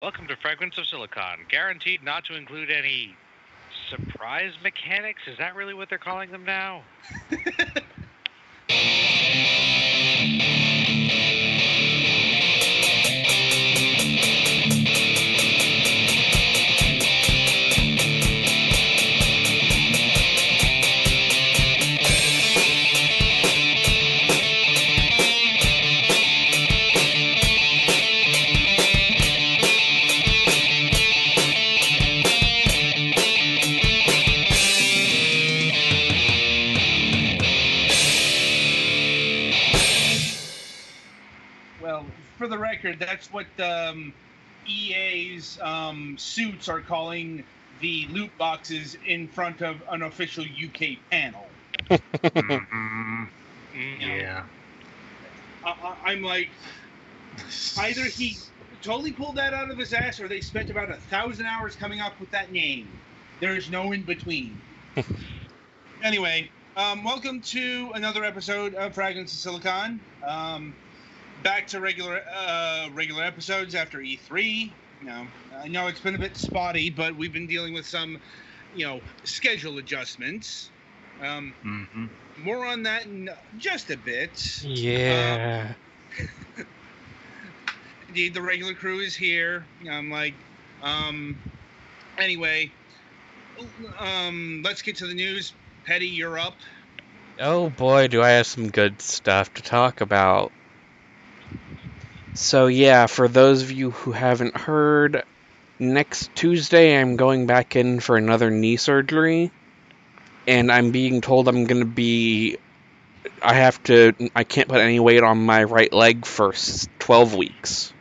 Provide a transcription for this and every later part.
Welcome to Fragments of Silicon, guaranteed not to include any surprise mechanics. Is that really what they're calling them now? Well, for the record, that's what EA's suits are calling the loot boxes in front of an official UK panel. Mm-hmm. Yeah. I'm like, either he totally pulled that out of his ass, or they spent about 1,000 hours coming up with that name. There is no in between. Anyway, welcome to another episode of Fragments of Silicon. Back to regular episodes after E3. I know it's been a bit spotty, but we've been dealing with some, schedule adjustments. More on that in just a bit. Yeah. Indeed, the regular crew is here. I'm like, anyway, let's get to the news. Petty, you're up. Oh boy, do I have some good stuff to talk about. So yeah, for those of you who haven't heard, next Tuesday I'm going back in for another knee surgery. And I'm being told I can't put any weight on my right leg for 12 weeks.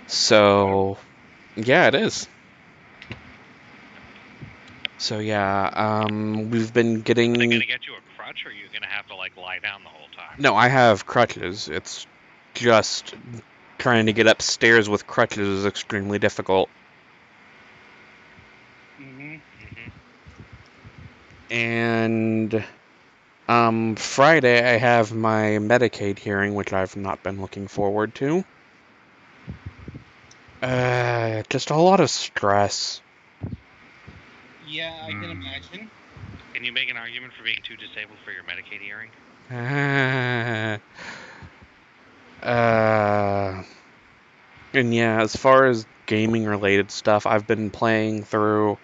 So, yeah, it is. So yeah, we've been getting... Are they going to get you a crutch, or are you going to have to, lie down the whole time? No, I have crutches. It's just trying to get upstairs with crutches is extremely difficult. And Friday I have my Medicaid hearing, which I've not been looking forward to. Just a lot of stress. Yeah, I can imagine. Can you make an argument for being too disabled for your Medicaid hearing? And yeah, as far as gaming-related stuff, I've been playing through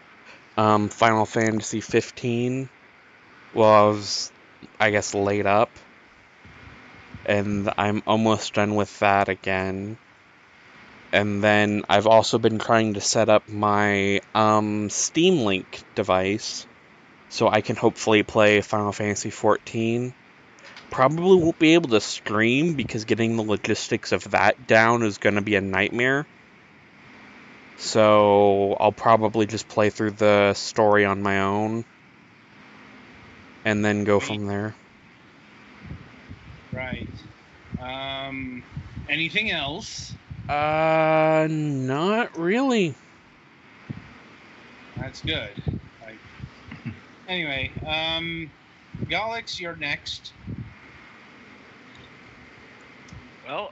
Final Fantasy 15 while I was, I guess, laid up. And I'm almost done with that again. And then I've also been trying to set up my Steam Link device so I can hopefully play Final Fantasy 14. Probably won't be able to stream because getting the logistics of that down is going to be a nightmare. So I'll probably just play through the story on my own and then go from there. Right. Anything else? Not really. That's good. Anyway, Galix, you're next. Well,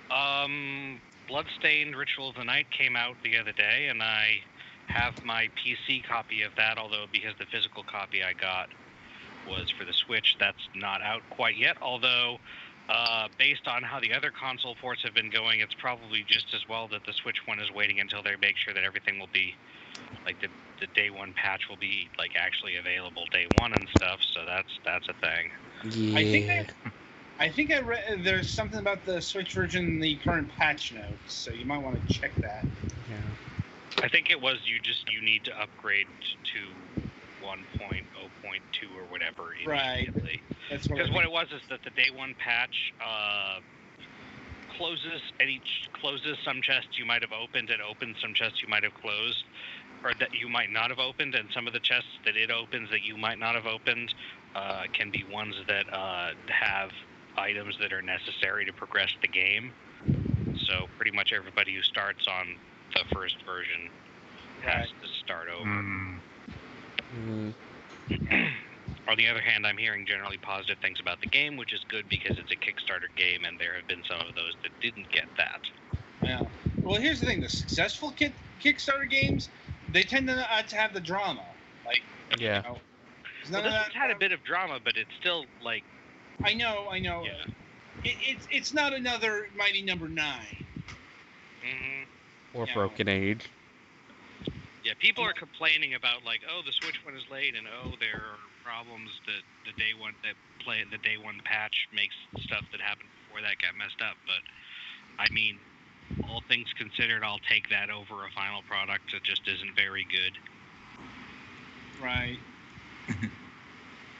Bloodstained Ritual of the Night came out the other day, and I have my PC copy of that, although because the physical copy I got was for the Switch, that's not out quite yet, although based on how the other console ports have been going, it's probably just as well that the Switch one is waiting until they make sure that everything will be, the day one patch will be, actually available day one and stuff, so that's a thing. Yeah. I think I read there's something about the Switch version in the current patch notes, so you might want to check that. Yeah. I think it was you need to upgrade to 1.0.2 or whatever immediately. Right. Because what it was is that the day one patch closes some chests you might have opened and opens some chests you might have closed, or that you might not have opened, and some of the chests that it opens that you might not have opened can be ones that have items that are necessary to progress the game. So pretty much everybody who starts on the first version has to start over. On the other hand, I'm hearing generally positive things about the game, which is good because it's a Kickstarter game, and there have been some of those that didn't get that. Yeah. Well, here's the thing: the successful Kickstarter games, they tend to have the drama. Like, Yeah. you know, there's Well, none this of has that had a bit of drama, but it's still like. I know. Yeah. It's not another Mighty Number 9. Hmm. Or Yeah. Broken Age. Yeah, people are complaining about like, oh, the Switch one is late, and oh, there are problems that the day one patch makes stuff that happened before that got messed up. But I mean, all things considered, I'll take that over a final product that just isn't very good. Right.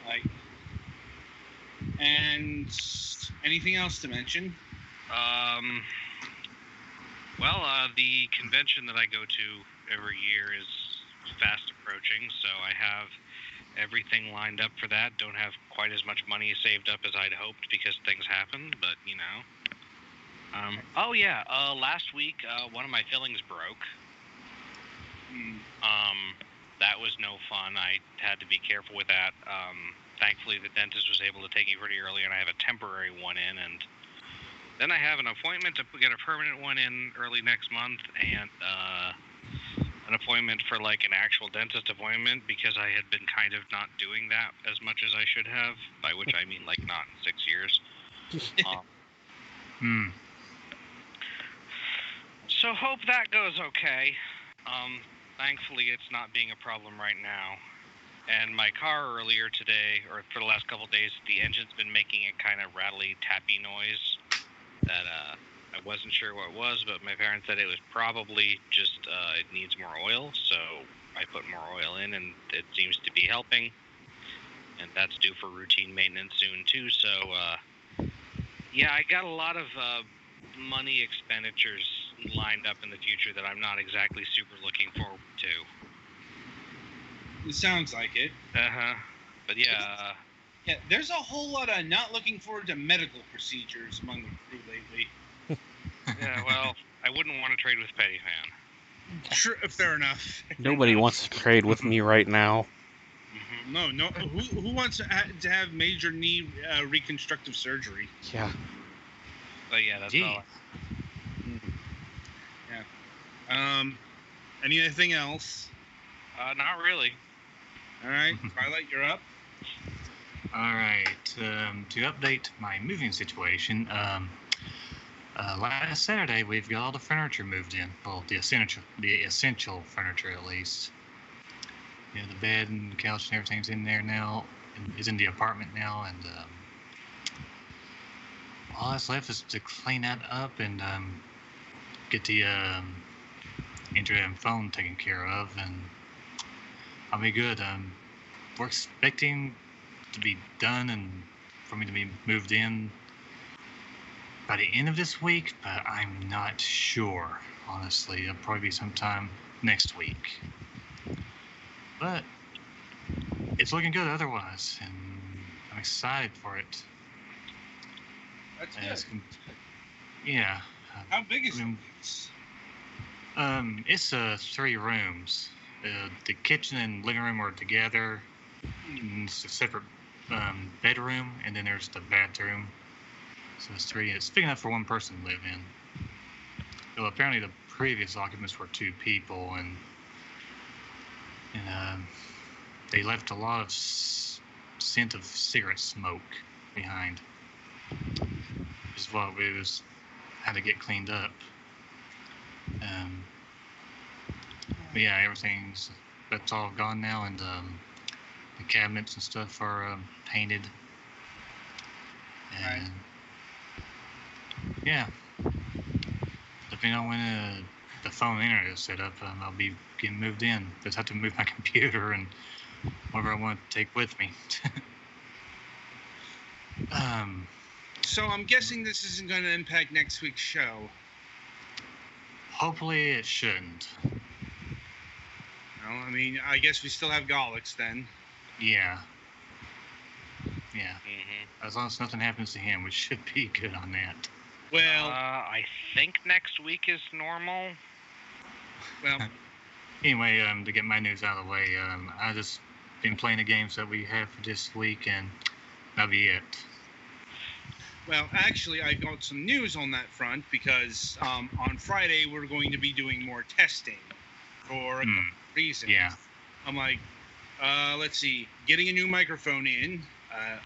Like, and anything else to mention? Well, the convention that I go to every year is fast approaching, so I have everything lined up for that. Don't have quite as much money saved up as I'd hoped because things happen, but you know. Oh yeah, last week one of my fillings broke. That was no fun. I had to be careful with that. Thankfully, the dentist was able to take me pretty early, and I have a temporary one in, and then I have an appointment to get a permanent one in early next month, and an appointment for like an actual dentist appointment because I had been kind of not doing that as much as I should have, by which I mean like not in 6 years. So hope that goes okay. Thankfully, it's not being a problem right now. And my car earlier today, or for the last couple of days, the engine's been making a kind of rattly, tappy noise that I wasn't sure what it was, but my parents said it was probably just it needs more oil, so I put more oil in, and it seems to be helping. And that's due for routine maintenance soon, too, so yeah, I got a lot of money expenditures lined up in the future that I'm not exactly super looking forward to. It sounds like it. But yeah. Yeah, there's a whole lot of not looking forward to medical procedures among the crew lately. Yeah, well, I wouldn't want to trade with Petty Fan. Sure, fair enough. Nobody wants to trade with me right now. No. Who wants to have major knee reconstructive surgery? Yeah. But yeah, that's all. Yeah. Anything else? Not really. All right, Twilight, you're up. All right. To update my moving situation, last Saturday we've got all the furniture moved in. Well, the essential furniture at least. You know, the bed and the couch and everything's in there now. Is in the apartment now, and all that's left is to clean that up and get the internet and phone taken care of, and I'll be good. We're expecting to be done and for me to be moved in by the end of this week, but I'm not sure, honestly. It'll probably be sometime next week. But it's looking good otherwise, and I'm excited for it. That's good. Yeah. How big is it? It's 3 rooms. The kitchen and living room are together. And it's a separate bedroom, and then there's the bathroom. So it's 3. It's big enough for one person to live in. Well, apparently the previous occupants were 2 people, and they left a lot of scent of cigarette smoke behind. Which is what we had to get cleaned up. But yeah, that's all gone now, and the cabinets and stuff are painted. And right. Yeah, depending on when the phone and internet is set up, I'll be getting moved in. Just have to move my computer and whatever I want to take with me. So I'm guessing this isn't going to impact next week's show. Hopefully it shouldn't. No, I mean, I guess we still have Gollix then. Yeah. As long as nothing happens to him, we should be good on that. Well, I think next week is normal. Well, anyway, to get my news out of the way, I just been playing the games that we have for this week, and that'll be it. Well, actually, I got some news on that front because on Friday we're going to be doing more testing for a couple of reasons. Yeah. I'm like, let's see, getting a new microphone in,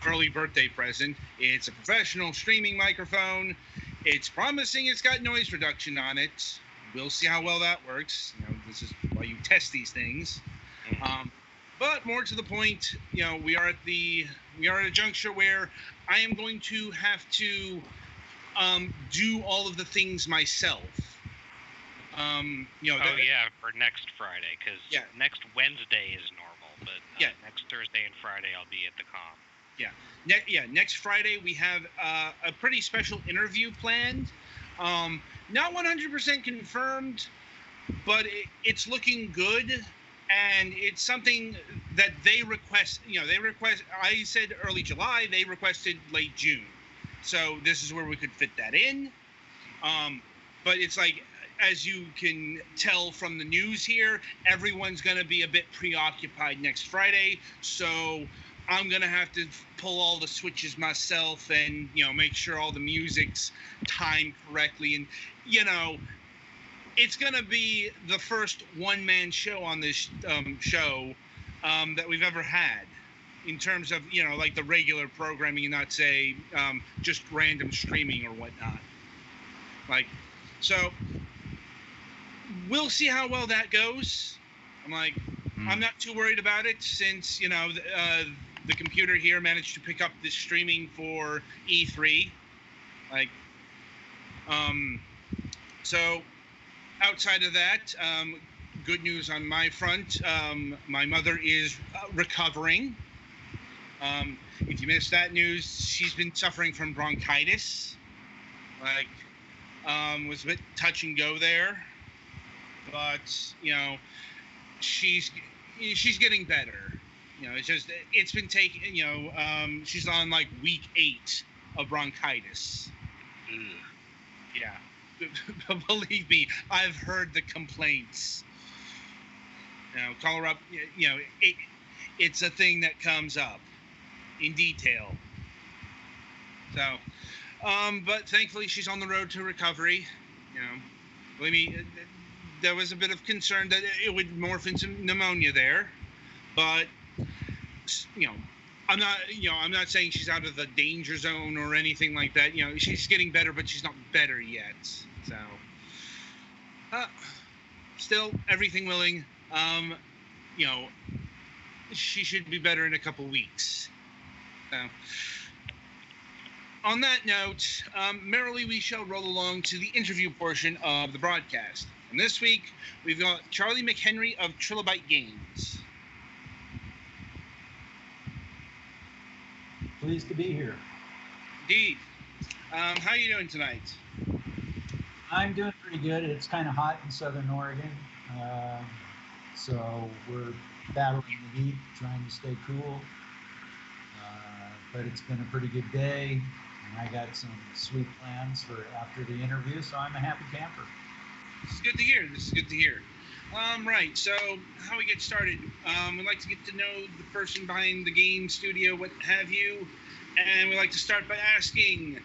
early birthday present. It's a professional streaming microphone. It's promising it's got noise reduction on it. We'll see how well that works. This is why you test these things. But more to the point, we are at a juncture where I am going to have to do all of the things myself. For next Friday, because next Wednesday is normal, but next Thursday and Friday I'll be at the con. Next Friday we have a pretty special interview planned. Not 100% confirmed, but it's looking good. And it's something that they request. I said early July. They requested late June. So this is where we could fit that in. But it's like, as you can tell from the news here, everyone's going to be a bit preoccupied next Friday. So I'm going to have to pull all the switches myself and, make sure all the music's timed correctly. And, it's going to be the first one-man show on this show that we've ever had in terms of, like the regular programming and not, say, just random streaming or whatnot. So we'll see how well that goes. I'm not too worried about it since, the computer here managed to pick up this streaming for E3. So... outside of that, good news on my front. My mother is recovering. If you missed that news, she's been suffering from bronchitis. Was a bit touch and go there, but she's getting better. It's been taking. She's on week 8 of bronchitis. Yeah. Believe me, I've heard the complaints. Call her up. It's a thing that comes up in detail. So, but thankfully she's on the road to recovery. Believe me, there was a bit of concern that it would morph into pneumonia there, but I'm not saying she's out of the danger zone or anything like that. She's getting better, but she's not better yet. So, still, everything willing, she should be better in a couple weeks. So, on that note, merrily we shall roll along to the interview portion of the broadcast. And this week, we've got Charlie McHenry of Trilobyte Games. Pleased to be here. Indeed. How are you doing tonight? I'm doing pretty good. It's kind of hot in Southern Oregon, so we're battling the heat, trying to stay cool. But it's been a pretty good day, and I got some sweet plans for after the interview, so I'm a happy camper. This is good to hear. Right, so how we get started. We'd like to get to know the person behind the game studio, what have you, and we'd like to start by asking,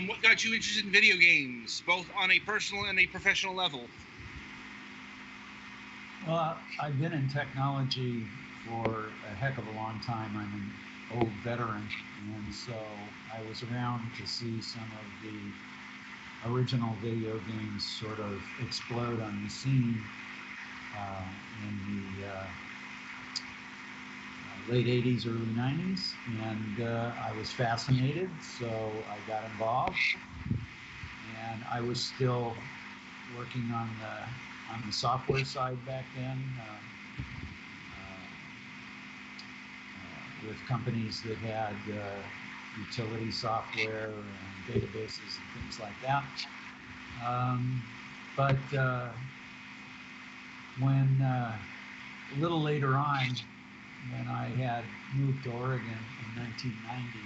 what got you interested in video games, both on a personal and a professional level? Well, I've been in technology for a heck of a long time. I'm an old veteran, and so I was around to see some of the original video games sort of explode on the scene in the late 80s, early 90s, and I was fascinated, so I got involved, and I was still working on the software side back then, with companies that had utility software and databases and things like that. But when a little later on, when I had moved to Oregon in 1990,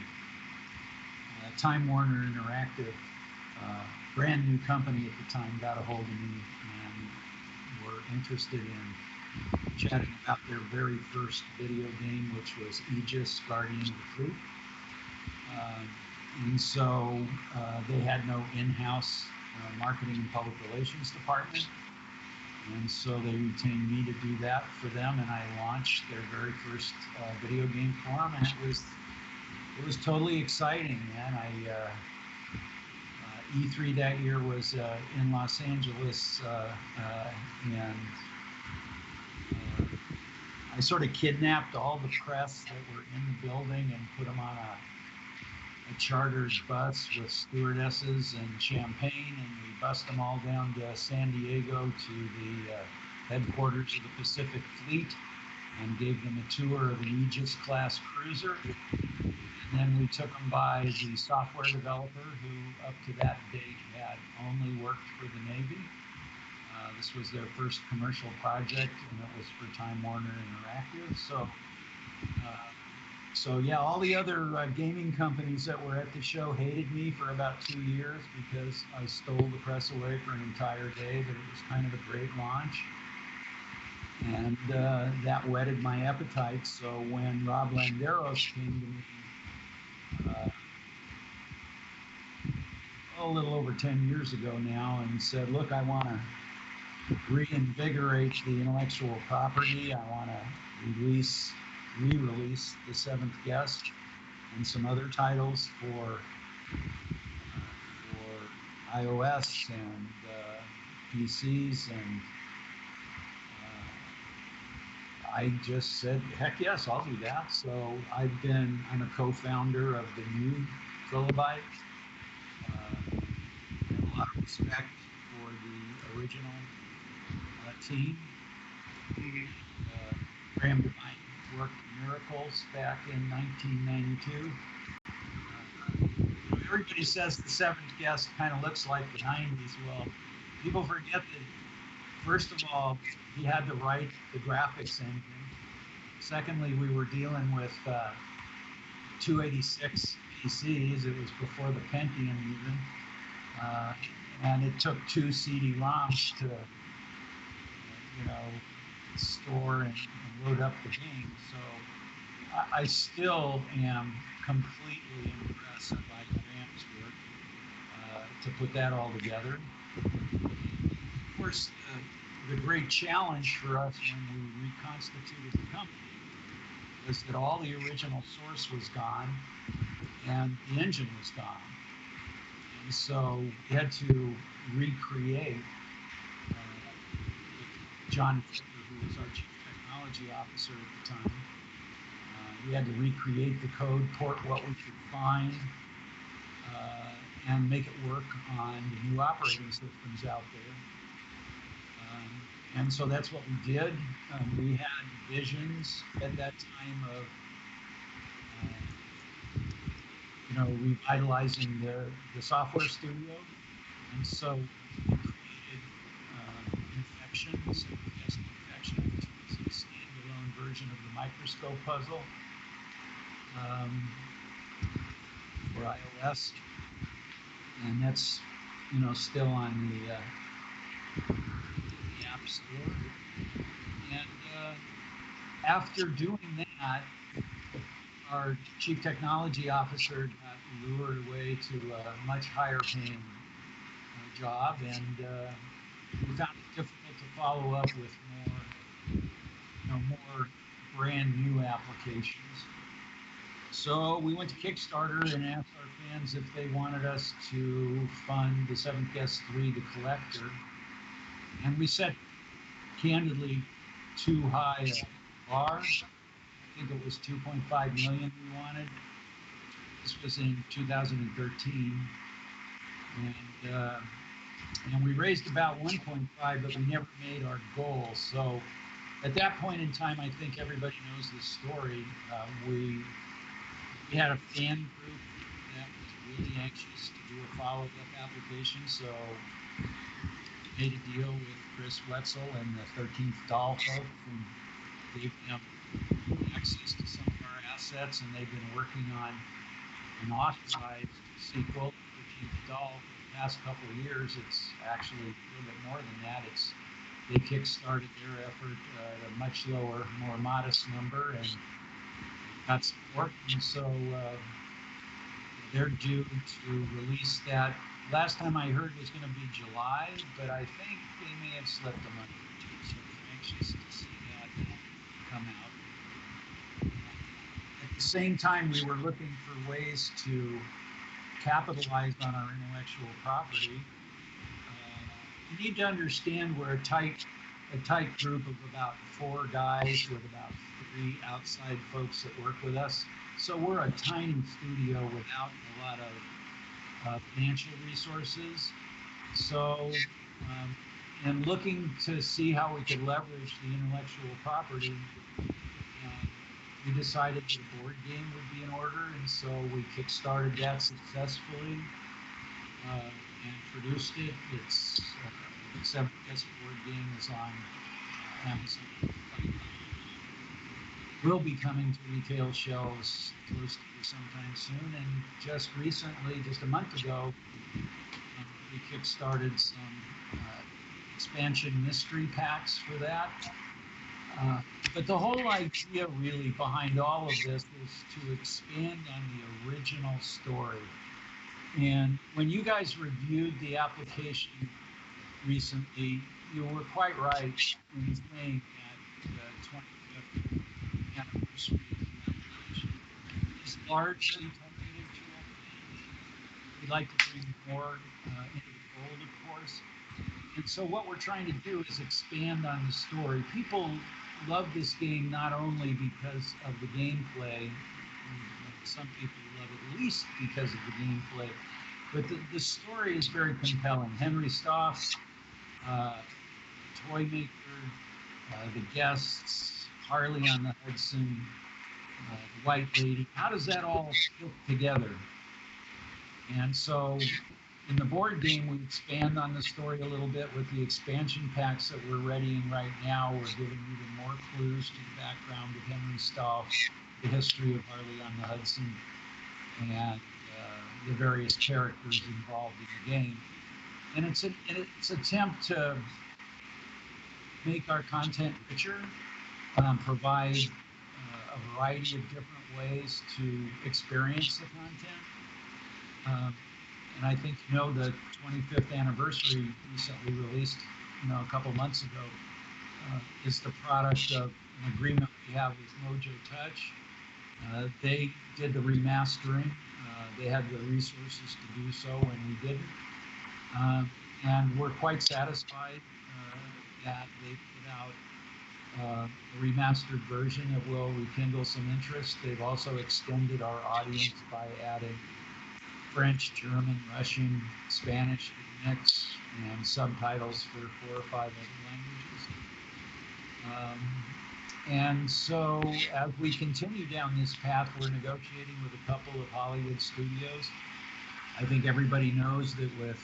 Time Warner Interactive, brand new company at the time, got a hold of me and were interested in chatting about their very first video game, which was Aegis Guardian of the Fleet. And so they had no in-house marketing and public relations department. And so they retained me to do that for them, and I launched their very first video game forum, and it was totally exciting, man. E3 that year was in Los Angeles, and I sort of kidnapped all the press that were in the building and put them on a chartered bus with stewardesses and champagne, and we bussed them all down to San Diego to the headquarters of the Pacific Fleet and gave them a tour of the Aegis class cruiser. And then we took them by the software developer who up to that date had only worked for the Navy. This was their first commercial project, and it was for Time Warner Interactive. So yeah, all the other gaming companies that were at the show hated me for about 2 years because I stole the press away for an entire day, but it was kind of a great launch. And that whetted my appetite. So when Rob Landeros came to me a little over 10 years ago now and said, look, I want to reinvigorate the intellectual property. I want to re-release The Seventh Guest and some other titles for iOS and PCs, and I just said, heck yes, I'll do that. So I'm a co-founder of the new Trilobyte. I have a lot of respect for the original team. Graham Devine worked miracles back in 1992. Everybody says The Seventh Guest kind of looks like the 90s. Well, people forget that, first of all, he had to write the graphics engine. Secondly, we were dealing with 286 PCs. It was before the Pentium even. And it took 2 CD-ROMs to store and load up the game. So I still am completely impressed by Graham's work to put that all together. Of course, the great challenge for us when we reconstituted the company was that all the original source was gone and the engine was gone. And so we had to recreate. John Fisher, who was our chief technology officer at the time, we had to recreate the code, port what we could find, and make it work on the new operating systems out there. And so that's what we did. We had visions at that time of revitalizing the software studio. And so we created Infections, Guest Infection, which was a standalone version of the microscope puzzle for iOS. And that's still on the App Store. And after doing that, our chief technology officer got lured away to a much higher paying job, and we found it difficult to follow up with more brand new applications. So we went to Kickstarter and asked our fans if they wanted us to fund The Seventh Guest 3, The Collector. And we set, candidly, too high a bar. I think it was 2.5 million we wanted. This was in 2013. And we raised about 1.5, but we never made our goal. So at that point in time, I think everybody knows this story. We had a fan group that was really anxious to do a follow-up application, so we made a deal with Chris Wetzel and the 13th Doll folks and gave them access to some of our assets, and they've been working on an authorized sequel, 13th Doll, for the past couple of years. It's actually a little bit more than that. They kickstarted their effort at a much lower, more modest number, and got support. And so They're due to release that. Last time I heard was going to be July, but I think they may have slipped a month or two. So we're anxious to see that come out. At the same time, we were looking for ways to capitalize on our intellectual property. You need to understand we're a tight group of about 4 guys with about 3 outside folks that work with us. So we're a tiny studio without a lot of financial resources. So, and looking to see how we could leverage the intellectual property, we decided that a board game would be in order, and so we kickstarted that successfully and produced it. It's the 7th Guest board game is on Amazon. Will be coming to retail shelves close to sometime soon. And just recently, just a month ago, we kickstarted some expansion mystery packs for that. But the whole idea really behind all of this is to expand on the original story. And when you guys reviewed the application recently, you were quite right in saying that the 25th anniversary of the application is largely targeted to old fans. We'd like to bring more into the fold, of course. And so what we're trying to do is expand on the story. People love this game not only because of the gameplay, some people love it at least because of the gameplay, but the story is very compelling. Henry Stoff, Toy Maker, the guests, Harley on the Hudson, the White Lady. How does that all fit together? And so in the board game, we expand on the story a little bit with the expansion packs that we're readying right now. We're giving even more clues to the background of Henry Stoff, the history of Harley on the Hudson, and the various characters involved in the game. And it's an attempt to make our content richer, provide a variety of different ways to experience the content. And I think, the 25th anniversary recently released, a couple months ago, is the product of an agreement we have with Mojo Touch. They did the remastering. They had the resources to do so, and we didn't. And we're quite satisfied that they put out a remastered version that will rekindle some interest. They've also extended our audience by adding French, German, Russian, Spanish mix, and subtitles for 4 or 5 other languages. And so as we continue down this path, we're negotiating with a couple of Hollywood studios. I think everybody knows that with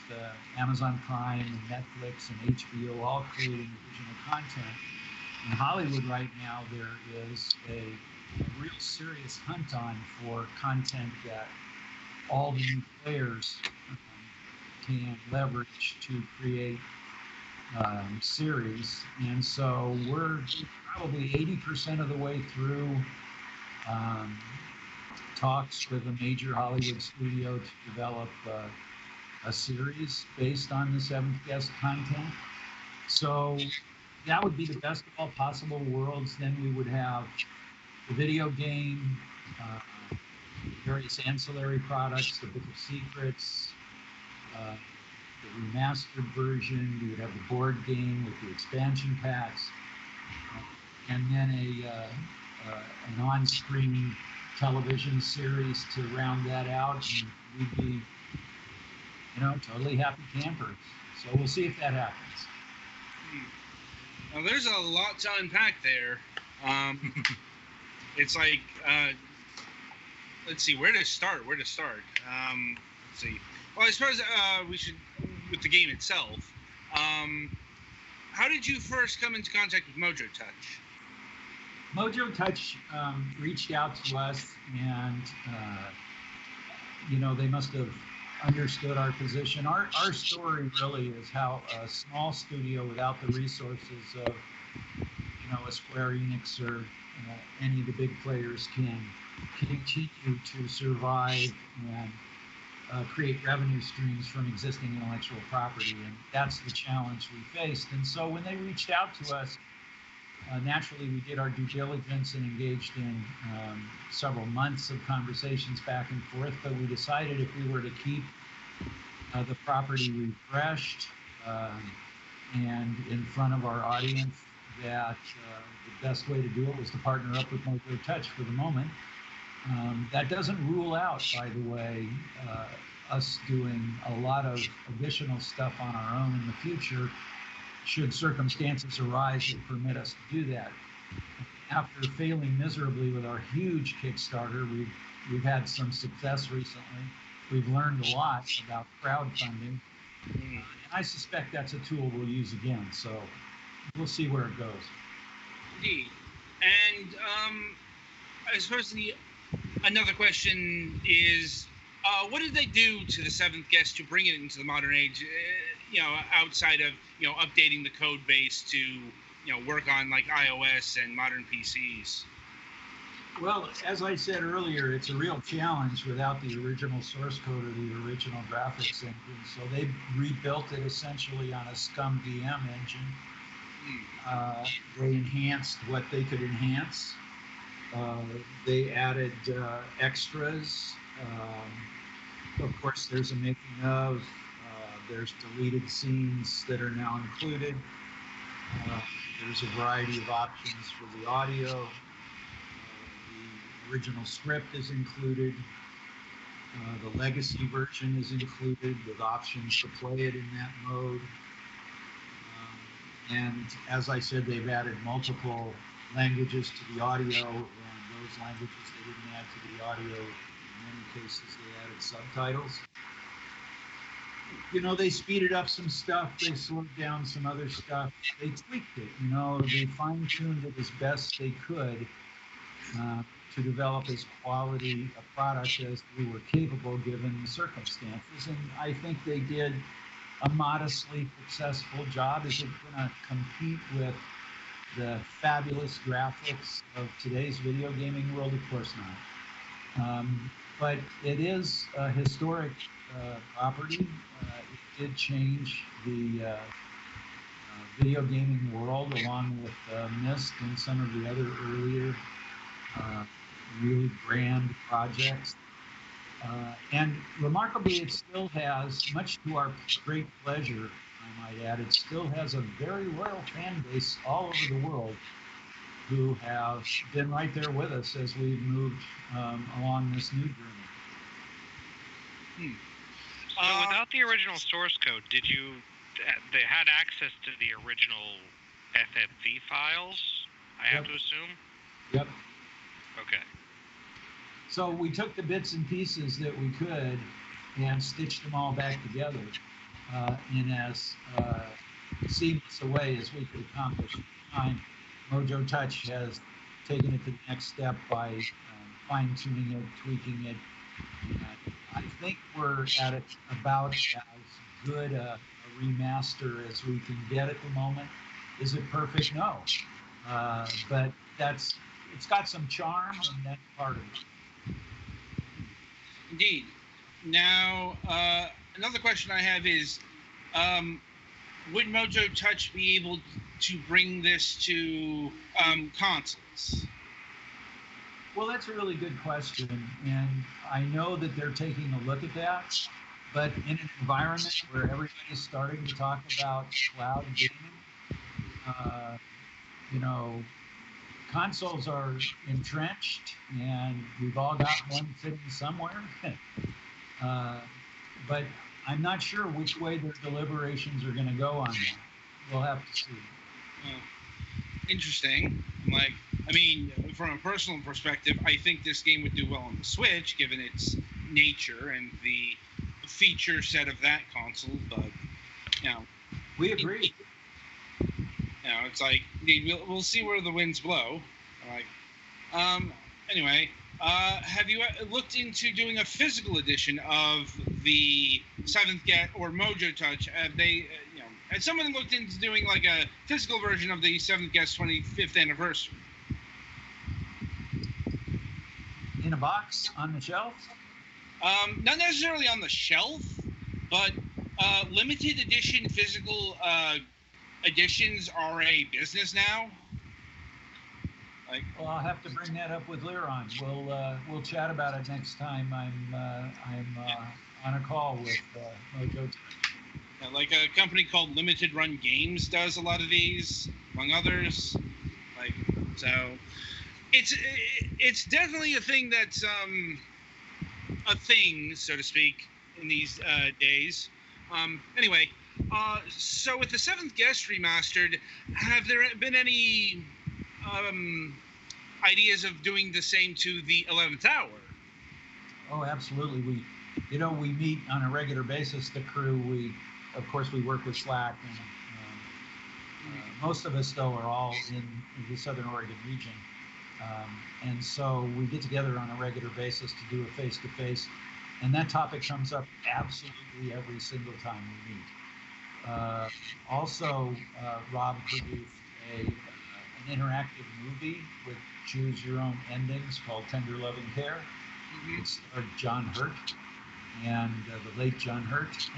Amazon Prime and Netflix and HBO all creating original content, in Hollywood right now there is a real serious hunt on for content that all the new players can leverage to create series. And so we're probably 80% of the way through talks with a major Hollywood studio to develop a series based on the 7th Guest content. So that would be the best of all possible worlds. Then we would have the video game, various ancillary products, the Book of Secrets, the remastered version. We would have the board game with the expansion packs, and then an on-screen television series to round that out. And we'd be, totally happy campers. So we'll see if that happens. Now, there's a lot to unpack there. It's like, let's see, where to start? Let's see. Well, I suppose we should, with the game itself. How did you first come into contact with Mojo Touch? Mojo Touch reached out to us, and they must have understood our position. Our story really is how a small studio without the resources of a Square Enix or any of the big players can continue to survive and create revenue streams from existing intellectual property, and that's the challenge we faced. And so when they reached out to us, naturally we did our due diligence and engaged in several months of conversations back and forth, but we decided if we were to keep the property refreshed and in front of our audience, that the best way to do it was to partner up with Mojo Touch for the moment. That doesn't rule out, by the way, us doing a lot of additional stuff on our own in the future, should circumstances arise that permit us to do that. After failing miserably with our huge Kickstarter, we've had some success recently. We've learned a lot about crowdfunding, and I suspect that's a tool we'll use again. So we'll see where it goes. Indeed. And I suppose another question is, what did they do to the Seventh Guest to bring it into the modern age? Outside of updating the code base to work on like iOS and modern PCs. Well, as I said earlier, it's a real challenge without the original source code or the original graphics engine. So they rebuilt it essentially on a scum VM engine. They enhanced what they could enhance. They added extras. Of course, there's a making of. There's deleted scenes that are now included. There's a variety of options for the audio. The original script is included. The legacy version is included with options to play it in that mode. And as I said, they've added multiple languages to the audio, and those languages they didn't add to the audio. In many cases, they added subtitles. They speeded up some stuff. They slowed down some other stuff. They tweaked it. They fine-tuned it as best they could to develop as quality a product as we were capable given the circumstances. And I think they did a modestly successful job. Is it going to compete with the fabulous graphics of today's video gaming world? Of course not. But it is a historic property. It did change the video gaming world, along with Myst and some of the other earlier really grand projects. And remarkably, it still has, much to our great pleasure, I might add, it still has a very loyal fan base all over the world who have been right there with us as we've moved along this new journey. So without the original source code, they had access to the original FFV files, I have to assume? Yep. Okay. So we took the bits and pieces that we could and stitched them all back together in as seamless a way as we could accomplish. Mojo Touch has taken it to the next step by fine-tuning it, tweaking it. I think we're at about as good a remaster as we can get at the moment. Is it perfect? No. But it's got some charm, and that's part of it. Indeed. Now, another question I have is, would Mojo Touch be able to bring this to consoles? Well, that's a really good question, and I know that they're taking a look at that, but in an environment where everybody's starting to talk about cloud gaming, consoles are entrenched, and we've all got one sitting somewhere. But I'm not sure which way their deliberations are going to go on that. We'll have to see. Interesting. From a personal perspective, I think this game would do well on the Switch, given its nature and the feature set of that console. But we agree. It's like we'll see where the winds blow. Anyway, have you looked into doing a physical edition of the Seventh Guest or Mojo Touch? Has someone looked into doing like a physical version of the Seventh Guest 25th anniversary? In a box on the shelf? Not necessarily on the shelf, but limited edition physical editions are a business now. Well, I'll have to bring that up with Liron. We'll chat about it next time I'm on a call with Mojo. Like a company called Limited Run Games does a lot of these, among others. So it's definitely a thing that's a thing, so to speak, in these days. Anyway, so with the 7th Guest remastered, have there been any ideas of doing the same to the 11th Hour? Oh, absolutely. We meet on a regular basis. The crew, of course, we work with Slack, and most of us, though, are all in the Southern Oregon region. And so we get together on a regular basis to do a face-to-face, and that topic comes up absolutely every single time we meet. Also, Rob produced an interactive movie with choose your own endings called Tender Loving Care. Mm-hmm. It starred John Hurt and the late John Hurt,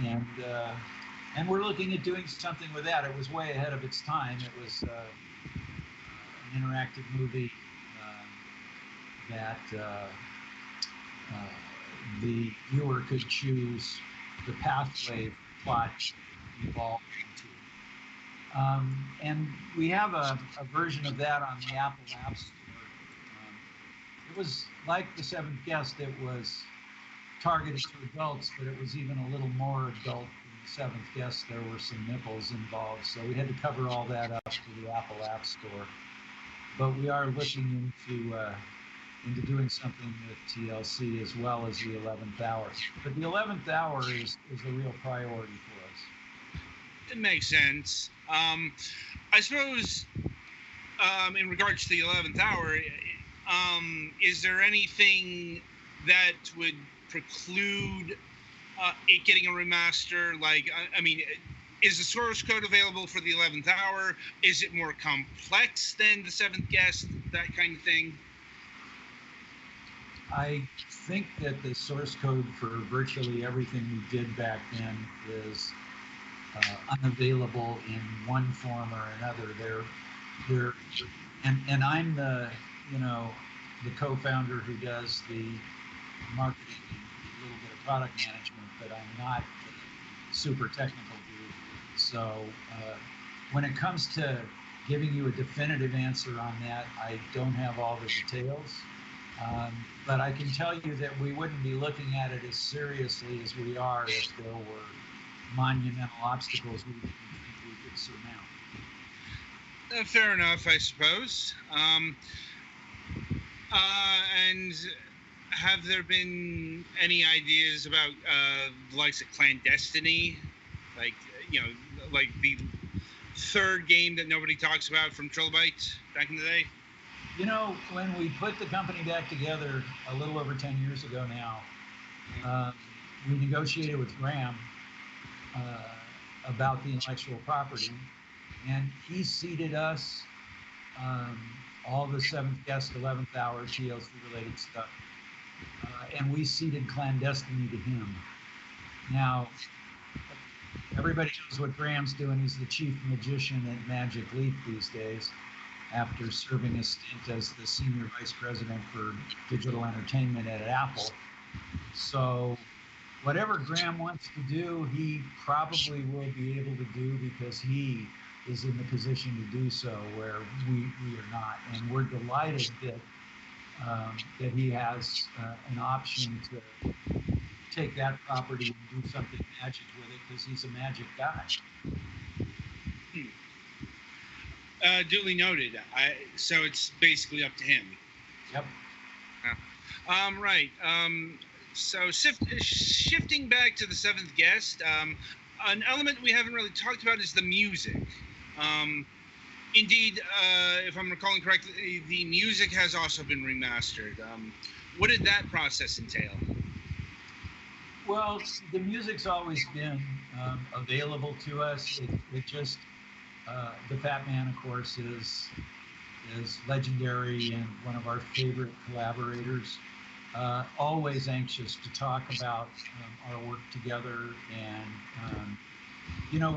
and we're looking at doing something with that. It was way ahead of its time. It was an interactive movie that the viewer could choose the pathway plot evolved into. And we have a version of that on the Apple App Store. It was like the 7th Guest. It was targeted to adults, but it was even a little more adult than the 7th Guest. There were some nipples involved, so we had to cover all that up to the Apple App Store. But we are looking into doing something with TLC as well as the 11th Hour. But the 11th Hour is a real priority for us. It makes sense. I suppose in regards to the 11th Hour, is there anything that would preclude it getting a remaster? Like, I mean, is the source code available for the 11th Hour? Is it more complex than the 7th Guest? That kind of thing? I think that the source code for virtually everything we did back then is unavailable in one form or another. And I'm the co-founder who does the marketing and a little bit of product management, but I'm not the super technical dude. So when it comes to giving you a definitive answer on that, I don't have all the details. But I can tell you that we wouldn't be looking at it as seriously as we are if there were monumental obstacles we could surmount. Fair enough, I suppose. And have there been any ideas about the likes of Clandestiny? Like, like the third game that nobody talks about from Trilobyte back in the day? When we put the company back together a little over 10 years ago now, we negotiated with Graham about the intellectual property, and he ceded us all the 7th Guest, 11th Hour, TLC-related stuff, and we ceded Clandestiny to him. Now, everybody knows what Graham's doing. He's the chief magician at Magic Leap these days, after serving a stint as the senior vice president for digital entertainment at Apple. So whatever Graham wants to do, he probably will be able to do because he is in the position to do so, where we are not. And we're delighted that he has an option to take that property and do something magic with it, because he's a magic guy. Duly noted. So it's basically up to him. Yep. Right. So shifting back to the 7th Guest, an element we haven't really talked about is the music. Indeed, if I'm recalling correctly, the music has also been remastered. What did that process entail? Well, the music's always been available to us. It just the Fat Man, of course, is legendary and one of our favorite collaborators. always anxious to talk about our work together. And,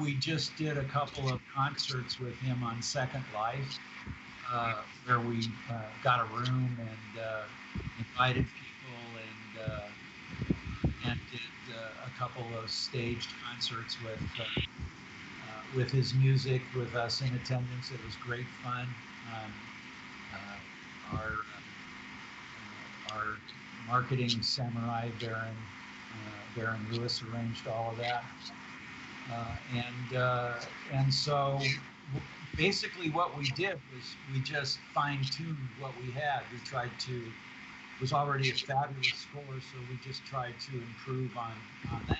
we just did a couple of concerts with him on Second Life, where we got a room and invited people and did a couple of staged concerts with his music, with us in attendance. It was great fun. Our marketing samurai Baron Lewis arranged all of that, and so basically what we did was we just fine-tuned what we had. We tried to, it was already a fabulous score, so we just tried to improve on that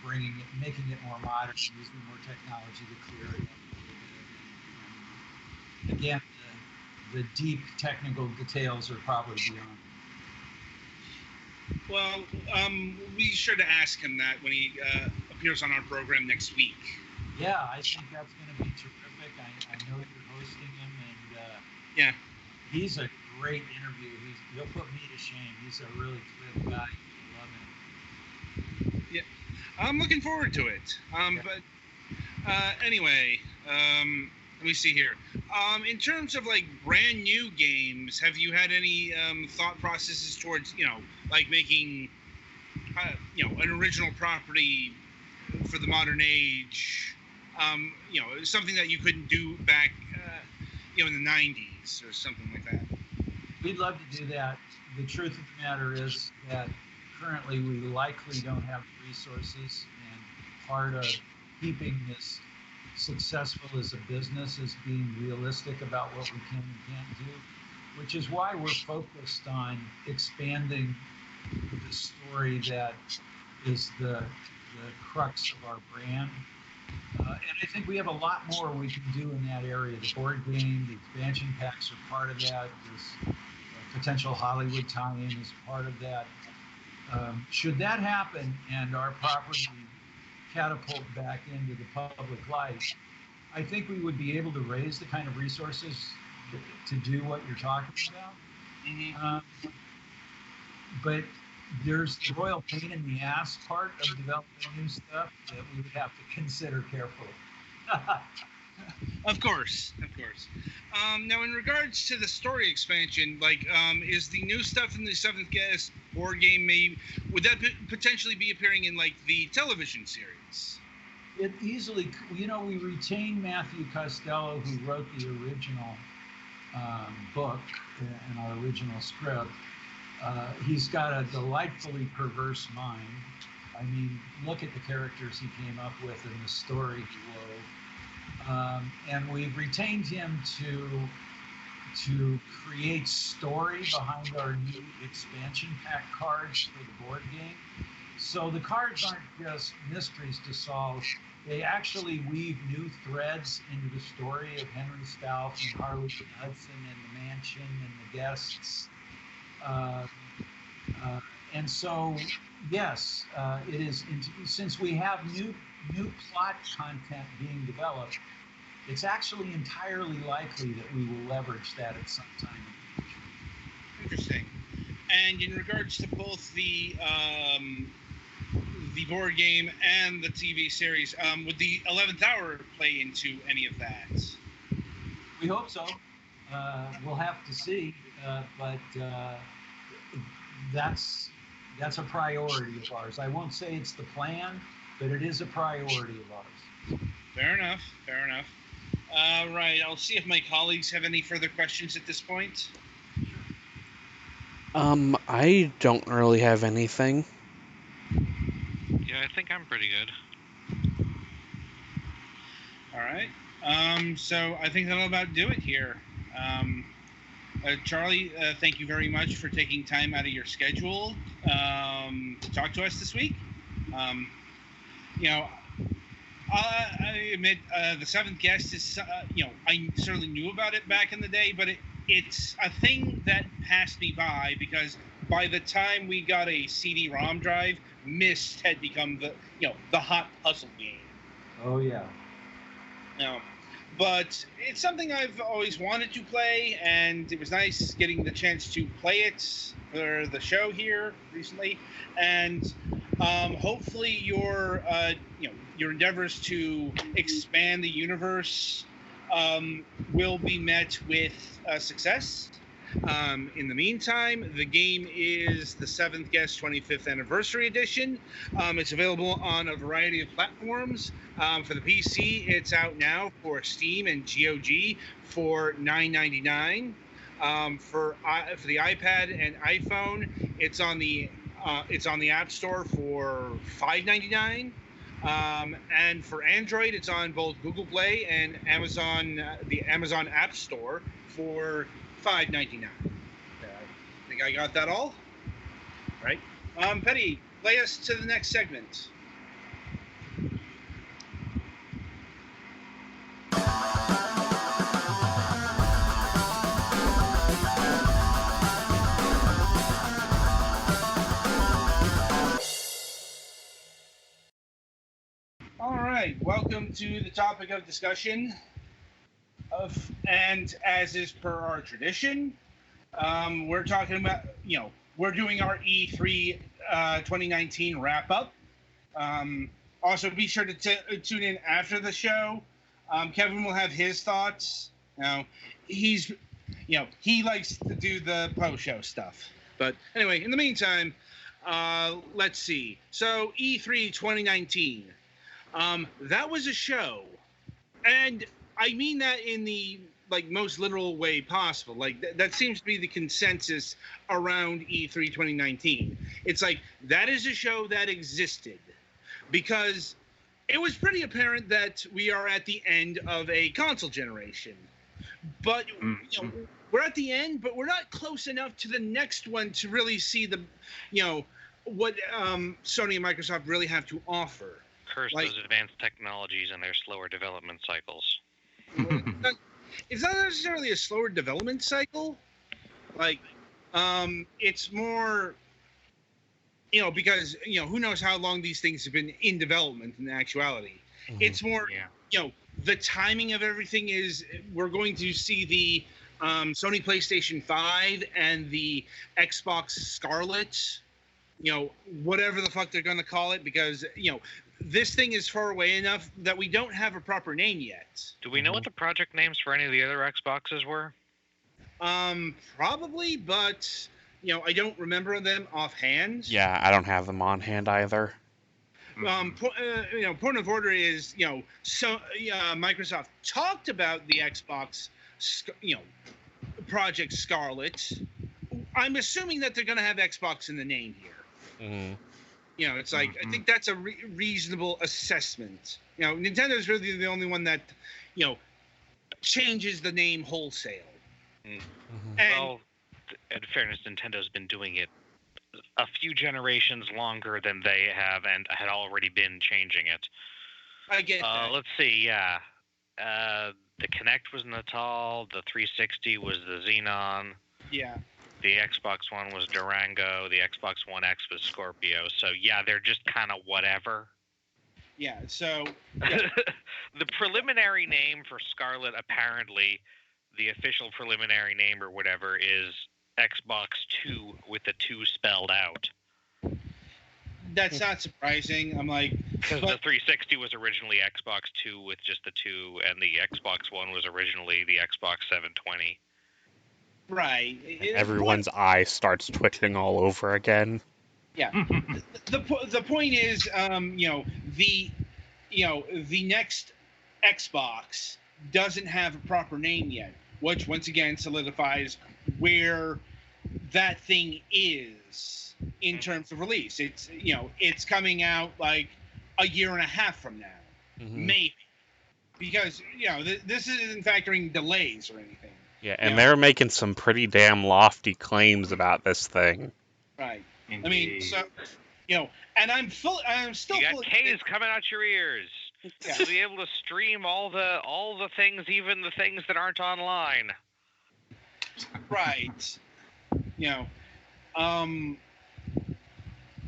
by making it more modern, using more technology to clear it up a little bit. And again, the deep technical details are probably beyond. Well, we'll be sure to ask him that when he appears on our program next week. Yeah, I think that's going to be terrific. I know you're hosting him, and yeah, he's a great interview. He'll put me to shame. He's a really glib guy. I love him. Yeah, I'm looking forward to it. Yeah. But anyway, let me see here. In terms of like brand new games, have you had any thought processes towards like making an original property for the modern age? Something that you couldn't do back in the 90s or something like that. We'd love to do that. The truth of the matter is that currently we likely don't have the resources, and part of keeping this successful as a business is being realistic about what we can and can't do, which is why we're focused on expanding the story that is the crux of our brand. And I think we have a lot more we can do in that area. The board game, the expansion packs are part of that. This potential Hollywood tie-in is part of that. Should that happen and our property catapult back into the public light, I think we would be able to raise the kind of resources to do what you're talking about. Mm-hmm. But there's the royal pain in the ass part of developing new stuff that we would have to consider carefully. Of course. Now, in regards to the story expansion, is the new stuff in the Seventh Guest board game would that potentially be appearing in like the television series? It easily, we retained Matthew Costello, who wrote the original book and our original script. He's got a delightfully perverse mind. I mean, look at the characters he came up with and the story he wove. And we've retained him to create story behind our new expansion pack cards for the board game. So the cards aren't just mysteries to solve. They actually weave new threads into the story of Henry Stauff and Harley Hudson and the mansion and the guests. And so, yes, it is. Since we have new plot content being developed, it's actually entirely likely that we will leverage that at some time in the future. Interesting. And in regards to both the board game and the TV series, would the 11th Hour play into any of that? We hope so. We'll have to see, but that's a priority of ours. I won't say it's the plan, but it is a priority of ours. Fair enough. Right, I'll see if my colleagues have any further questions at this point. I don't really have anything. Yeah, I think I'm pretty good. All right. So I think that'll about do it here. Charlie, thank you very much for taking time out of your schedule to talk to us this week. I admit the Seventh Guest is, I certainly knew about it back in the day, but it's a thing that passed me by because by the time we got a CD-ROM drive, Myst had become the hot puzzle game. Oh yeah. But it's something I've always wanted to play, and it was nice getting the chance to play it for the show here recently. And hopefully your endeavors to expand the universe will be met with success. In the meantime, the game is the 7th Guest 25th Anniversary Edition. It's available on a variety of platforms. For the PC, it's out now for Steam and GOG for $9.99. For the iPad and iPhone, it's on the App Store for $5.99. And for Android, it's on both Google Play and the Amazon App Store for $5.99. I think I got that all. Right. Petty, play us to the next segment. All right, welcome to the topic of discussion. And as is per our tradition, we're talking about, we're doing our E3 2019 wrap up. Also, be sure to tune in after the show. Kevin will have his thoughts. He likes to do the post-show stuff. But anyway, in the meantime, let's see. So E3 2019, that was a show, and I mean that in the most literal way possible. That seems to be the consensus around E3 2019. It's that is a show that existed, because it was pretty apparent that we are at the end of a console generation. But we're at the end, but we're not close enough to the next one to really see what Sony and Microsoft really have to offer. Curse those advanced technologies and their slower development cycles. It's not necessarily a slower development cycle. It's more, because, who knows how long these things have been in development in actuality. Mm-hmm. It's more, the timing of everything is, we're going to see the Sony PlayStation 5 and the Xbox Scarlet, whatever the fuck they're going to call it, because, this thing is far away enough that we don't have a proper name yet. Do we know what the project names for any of the other Xboxes were? Probably, but I don't remember them offhand. Yeah, I don't have them on hand either. Point of order is, Microsoft talked about the Xbox, Project Scarlet. I'm assuming that they're going to have Xbox in the name here. Mm-hmm. It's I think that's a reasonable assessment. Nintendo's really the only one that, changes the name wholesale. Mm-hmm. Well, in fairness, Nintendo's been doing it a few generations longer than they have, and had already been changing it. I get that. Let's see, yeah. The Kinect was Natal, the 360 was the Xenon. Yeah. The Xbox One was Durango. The Xbox One X was Scorpio. So, yeah, they're just kind of whatever. Yeah, so... Yeah. The preliminary name for Scarlet, apparently, the official preliminary name or whatever, is Xbox 2 with the 2 spelled out. That's not surprising. I'm because the 360 was originally Xbox 2 with just the 2, and the Xbox One was originally the Xbox 720. Right. Everyone's eye starts twitching all over again. Yeah. The point is, the next Xbox doesn't have a proper name yet, which once again solidifies where that thing is in terms of release. It's coming out a year and a half from now, maybe, because this isn't factoring delays or anything. Yeah, and they're making some pretty damn lofty claims about this thing. Right. Indeed. I mean, so and I'm still. You got K's coming out your ears. Yeah. To be able to stream all the things, even the things that aren't online. Right.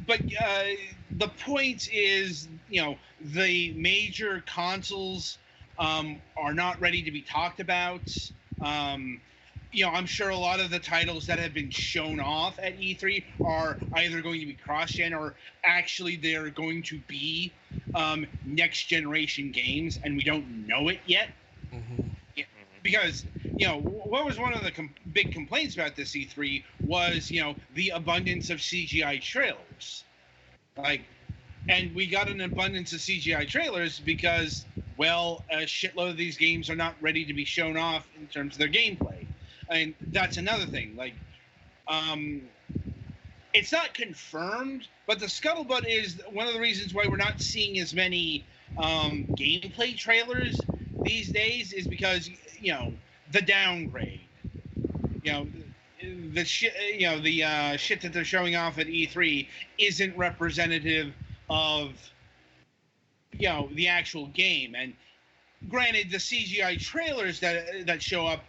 But the point is, the major consoles are not ready to be talked about. I'm sure a lot of the titles that have been shown off at E3 are either going to be cross-gen or actually they're going to be next-generation games, and we don't know it yet. Mm-hmm. Because, what was one of the big complaints about this E3 was, the abundance of CGI trailers. And we got an abundance of CGI trailers because, well, a shitload of these games are not ready to be shown off in terms of their gameplay. And that's another thing. It's not confirmed, but the scuttlebutt is one of the reasons why we're not seeing as many gameplay trailers these days is because, the downgrade. The shit, shit that they're showing off at E3 isn't representative of, the actual game. And granted, the CGI trailers that show up,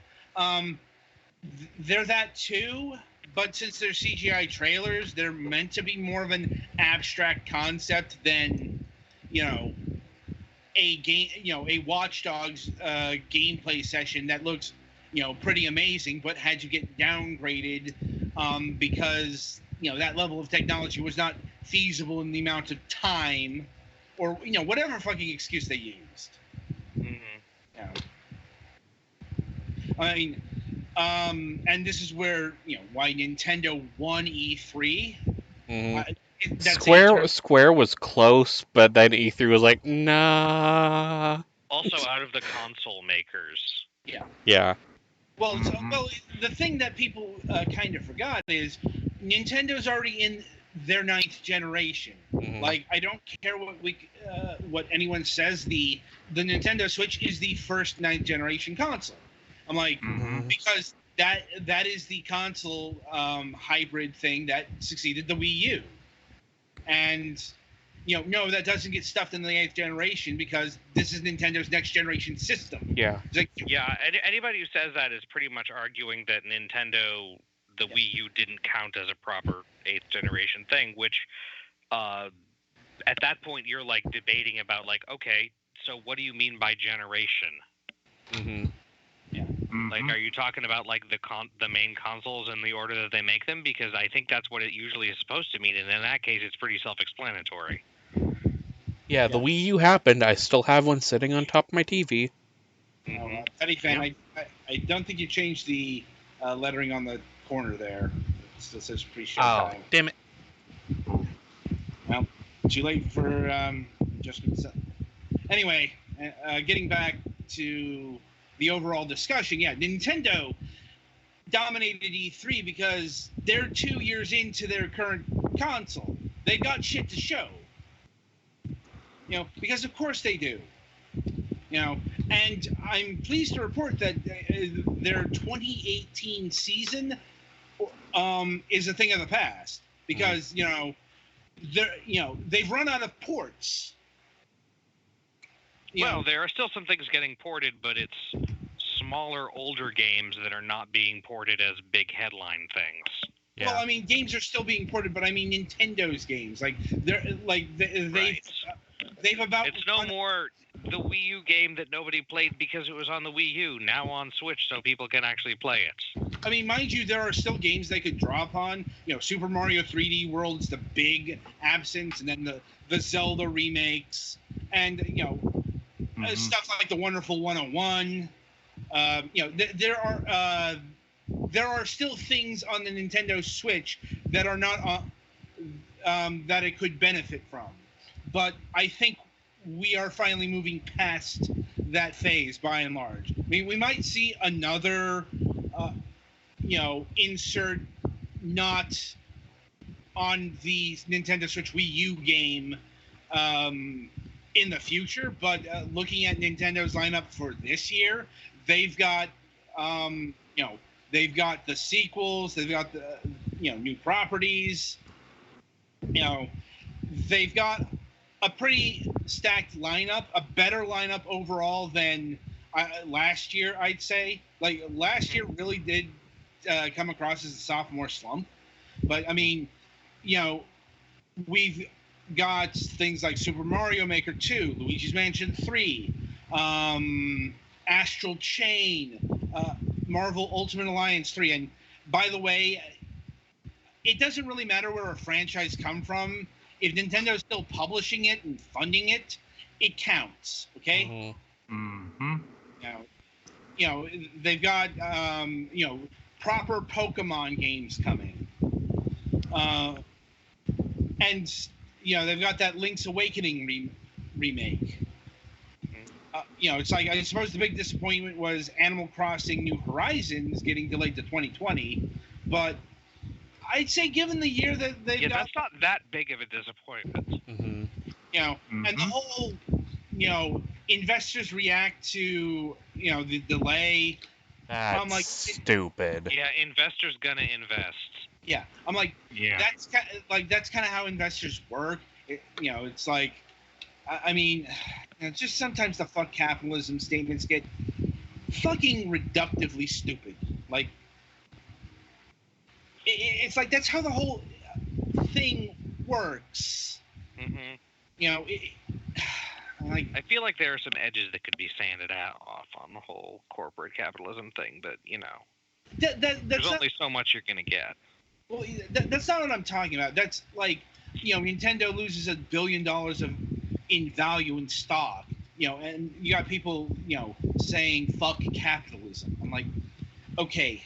they're that too. But since they're CGI trailers, they're meant to be more of an abstract concept than, a game, a Watch Dogs gameplay session that looks, pretty amazing, but had to get downgraded because, that level of technology was not feasible in the amount of time, or whatever fucking excuse they used. Mm-hmm. I mean, and this is where why Nintendo won E3. Mm-hmm. Square was close, but then E3 was like, nah. Also out of the console makers. Yeah. Yeah. Well, the thing that people kind of forgot is Nintendo's already in their 9th generation. Mm-hmm. I don't care what anyone says. The Nintendo Switch is the first 9th generation console. I'm like, because that is the console hybrid thing that succeeded the Wii U. And, no, that doesn't get stuffed in the 8th generation because this is Nintendo's next generation system. Yeah. Yeah, anybody who says that is pretty much arguing that Nintendo, the Wii U, didn't count as a proper 8th generation thing, which at that point you're debating about okay, so what do you mean by generation? Mm-hmm. Yeah. Are you talking about the main consoles in the order that they make them? Because I think that's what it usually is supposed to mean, and in that case, it's pretty self-explanatory. Yeah, the Wii U happened. I still have one sitting on top of my TV. Mm-hmm. Petty fan, I don't think you changed the lettering on the corner there. It still says pre-show time. Damn it! Well, too late for adjustments. Anyway, getting back to the overall discussion, Nintendo dominated E3 because they're 2 years into their current console. They got shit to show. Because of course they do. And I'm pleased to report that their 2018 season is a thing of the past because, they've run out of ports. Well, there are still some things getting ported, but it's smaller, older games that are not being ported as big headline things. Yeah. Well, I mean, games are still being ported, but I mean Nintendo's games. They've about... It's no more the Wii U game that nobody played because it was on the Wii U, now on Switch so people can actually play it. I mean, mind you, there are still games they could draw upon. Super Mario 3D World is the big absence, and then the Zelda remakes, and, stuff like the Wonderful 101. There are still things on the Nintendo Switch that are not that it could benefit from. But I think we are finally moving past that phase by and large. I mean, we might see another, insert not on the Nintendo Switch Wii U game in the future. But looking at Nintendo's lineup for this year, they've got, they've got the sequels, they've got the, new properties, they've got a pretty stacked lineup, a better lineup overall than last year, I'd say. Last year really did come across as a sophomore slump. But, I mean, we've got things like Super Mario Maker 2, Luigi's Mansion 3, Astral Chain, Marvel Ultimate Alliance 3. And by the way, it doesn't really matter where a franchise come from. If Nintendo's still publishing it and funding it, it counts. Okay. Mm-hmm. They've got proper Pokemon games coming, and they've got that Link's Awakening remake. It's like, I suppose the big disappointment was Animal Crossing New Horizons getting delayed to 2020, but I'd say given the year that they've got, that's not that big of a disappointment. And the whole, investors react to, the delay. That's I'm like, stupid. Yeah, investors gonna invest. Yeah, I'm like, Yeah. That's kind of how investors work. It's like, I mean, just sometimes the fuck capitalism statements get fucking reductively stupid. Like, it's like that's how the whole thing works. Like, I feel like there are some edges that could be sanded off on the whole corporate capitalism thing, but there's only so much you're gonna get. Well, that's not what I'm talking about. That's like, Nintendo loses $1 billion in value in stock, and you got people, saying fuck capitalism. I'm like, okay,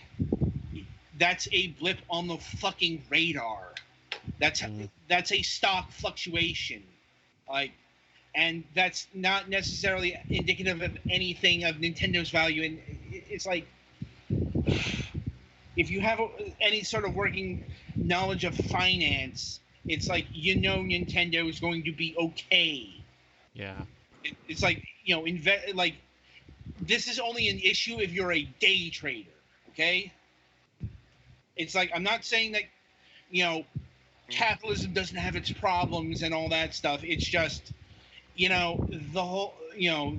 that's a blip on the fucking radar. That's a stock fluctuation, like, and that's not necessarily indicative of anything of Nintendo's value. And it's like, if you have any sort of working knowledge of finance, it's like, Nintendo is going to be okay. Yeah. It's like, like, this is only an issue if you're a day trader, okay? It's like, I'm not saying that, capitalism doesn't have its problems and all that stuff. It's just, the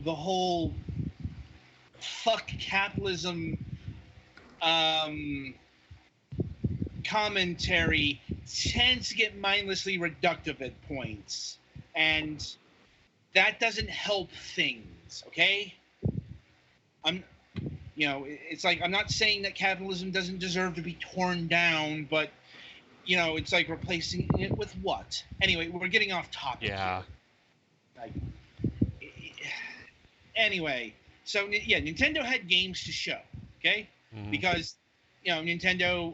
whole fuck capitalism commentary tends to get mindlessly reductive at points, and that doesn't help things. Okay, it's like, I'm not saying that capitalism doesn't deserve to be torn down, but it's like replacing it with what? Anyway, we're getting off topic. Yeah. Like, anyway, so yeah, Nintendo had games to show, okay? Because Nintendo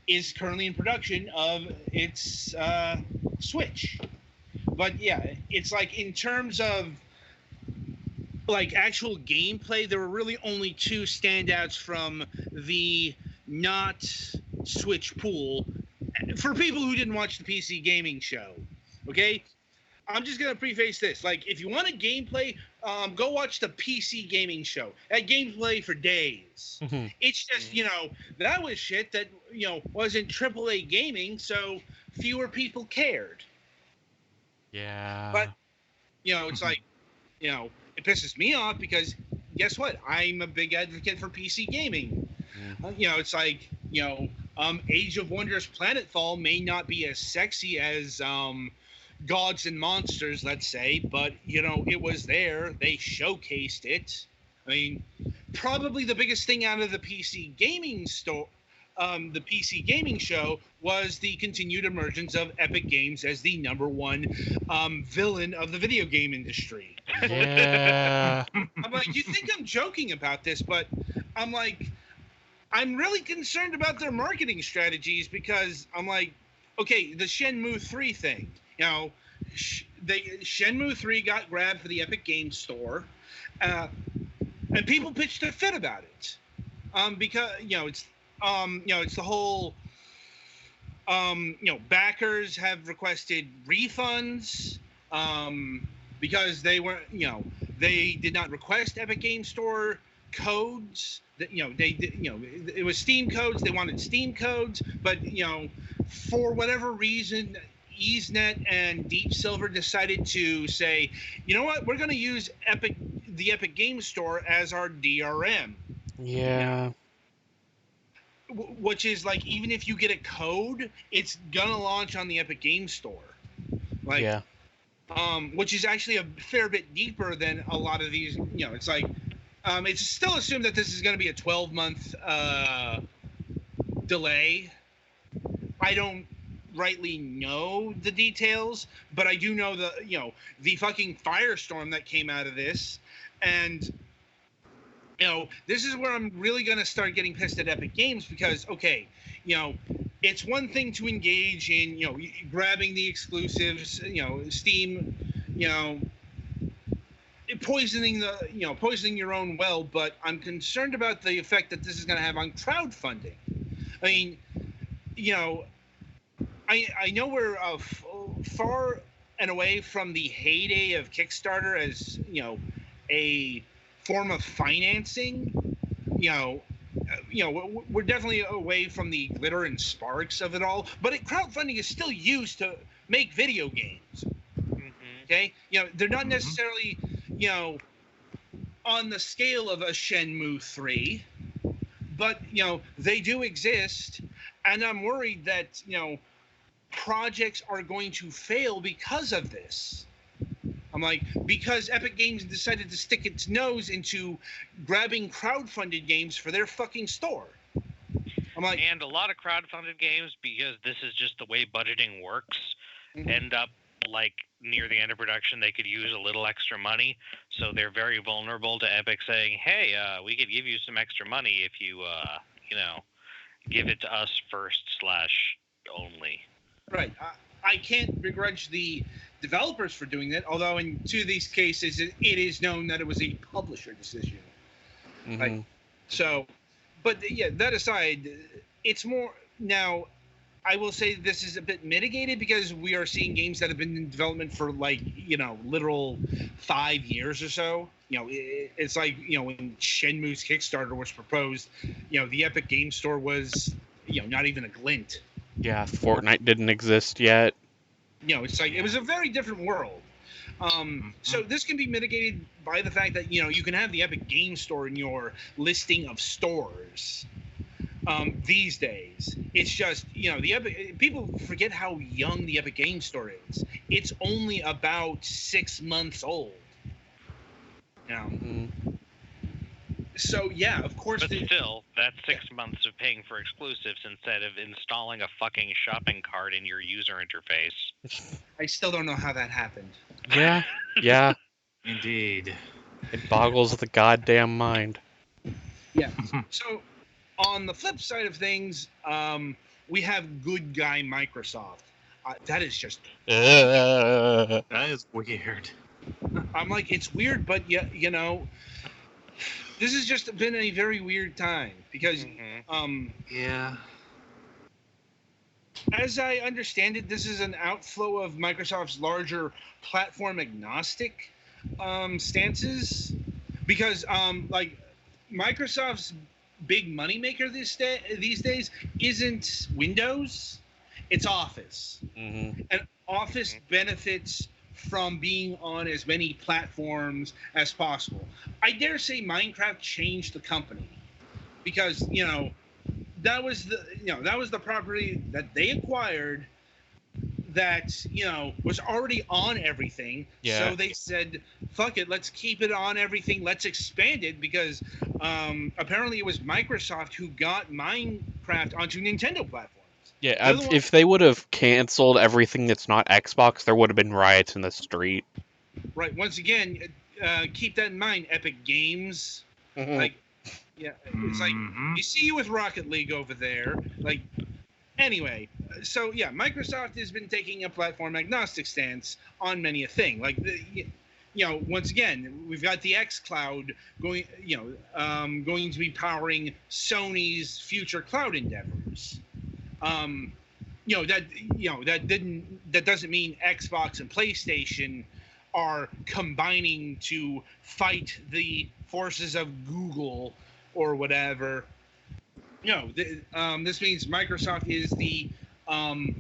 is currently in production of its Switch. But yeah, it's like, in terms of like actual gameplay, there were really only two standouts from the not Switch pool for people who didn't watch the PC gaming show. Okay, I'm just gonna preface this. Like, if you want a gameplay, go watch the PC gaming show. That gameplay for days. It's just, that was shit that wasn't AAA gaming, so fewer people cared. Yeah. But it's like, it pisses me off because guess what? I'm a big advocate for PC gaming. It's like, Age of Wonders Planetfall may not be as sexy as Gods and Monsters, let's say, but it was there. They showcased it. I mean, probably the biggest thing out of the PC gaming the PC gaming show was the continued emergence of Epic Games as the #1 villain of the video game industry. Yeah. I'm like, you think I'm joking about this, but I'm like, I'm really concerned about their marketing strategies, because I'm like, okay, the Shenmue 3 thing, Shenmue 3 got grabbed for the Epic Games Store, and people pitched a fit about it, because it's the whole, backers have requested refunds, because they were, they did not request Epic Games Store codes. That it was Steam codes. They wanted Steam codes, but for whatever reason, EaseNet and Deep Silver decided to say, you know what, we're going to use the Epic Games Store as our DRM. Yeah. Which is like, even if you get a code, it's gonna launch on the Epic Games Store. Like, yeah. which is actually a fair bit deeper than a lot of these. It's like it's still assumed that this is going to be a 12-month delay. I don't rightly know the details, but I do know the fucking firestorm that came out of this, and this is where I'm really going to start getting pissed at Epic Games because, okay, it's one thing to engage in, grabbing the exclusives, Steam, poisoning your own well, but I'm concerned about the effect that this is going to have on crowdfunding. I mean, I know we're far and away from the heyday of Kickstarter as, a form of financing. We're definitely away from the glitter and sparks of it all, but crowdfunding is still used to make video games. Okay? They're not necessarily, on the scale of a Shenmue 3, but, they do exist, and I'm worried that, projects are going to fail because of this. I'm like, because Epic Games decided to stick its nose into grabbing crowdfunded games for their fucking store. I'm like, and a lot of crowdfunded games, because this is just the way budgeting works, end up like near the end of production, they could use a little extra money, so they're very vulnerable to Epic saying, "Hey, we could give you some extra money if you, give it to us first / only." Right. I can't begrudge the developers for doing that, although in two of these cases, it is known that it was a publisher decision. Like, so, but yeah, that aside, it's more now. I will say this is a bit mitigated because we are seeing games that have been in development for literal 5 years or so. It's like, when Shenmue's Kickstarter was proposed, the Epic Game Store was, not even a glint. Yeah, Fortnite didn't exist yet. It's like, it was a very different world. So this can be mitigated by the fact that, you can have the Epic Game Store in your listing of stores. These days, it's just, the Epic, people forget how young the Epic Game Store is. It's only about 6 months old. So yeah, of course. But still, that's 6 months of paying for exclusives instead of installing a fucking shopping cart in your user interface. I still don't know how that happened. Yeah. Indeed. It boggles the goddamn mind. Yeah. So, on the flip side of things, we have good guy Microsoft. That is just... That is weird. I'm like, it's weird, but yeah, this has just been a very weird time because, yeah. As I understand it, this is an outflow of Microsoft's larger platform agnostic stances, because Microsoft's big moneymaker these days isn't Windows, it's Office. And Office benefits from being on as many platforms as possible. I dare say Minecraft changed the company because, that was the property that they acquired that, was already on everything. Yeah. So they said, fuck it, let's keep it on everything. Let's expand it because apparently it was Microsoft who got Minecraft onto Nintendo platforms. Yeah, if they would have canceled everything that's not Xbox, there would have been riots in the street. Right. Once again, keep that in mind, Epic Games. Like, yeah, it's like, you see you with Rocket League over there. Like, anyway, so yeah, Microsoft has been taking a platform agnostic stance on many a thing. Like, once again, we've got the xCloud going, going to be powering Sony's future cloud endeavors. That doesn't mean Xbox and PlayStation are combining to fight the forces of Google or whatever. This means Microsoft is the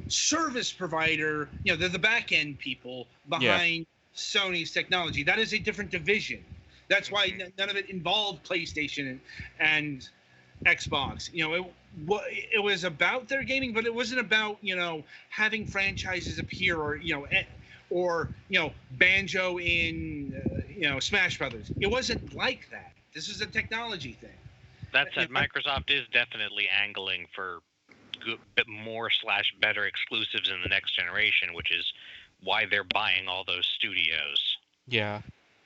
service provider. They're the back end people behind Sony's technology. That is a different division. That's why none of it involved PlayStation and Xbox. It was about their gaming, but it wasn't about having franchises appear or Banjo in Smash Brothers. It wasn't like that. This is a technology thing. That said, Microsoft is definitely angling for bit more / better exclusives in the next generation, which is why they're buying all those studios. Yeah.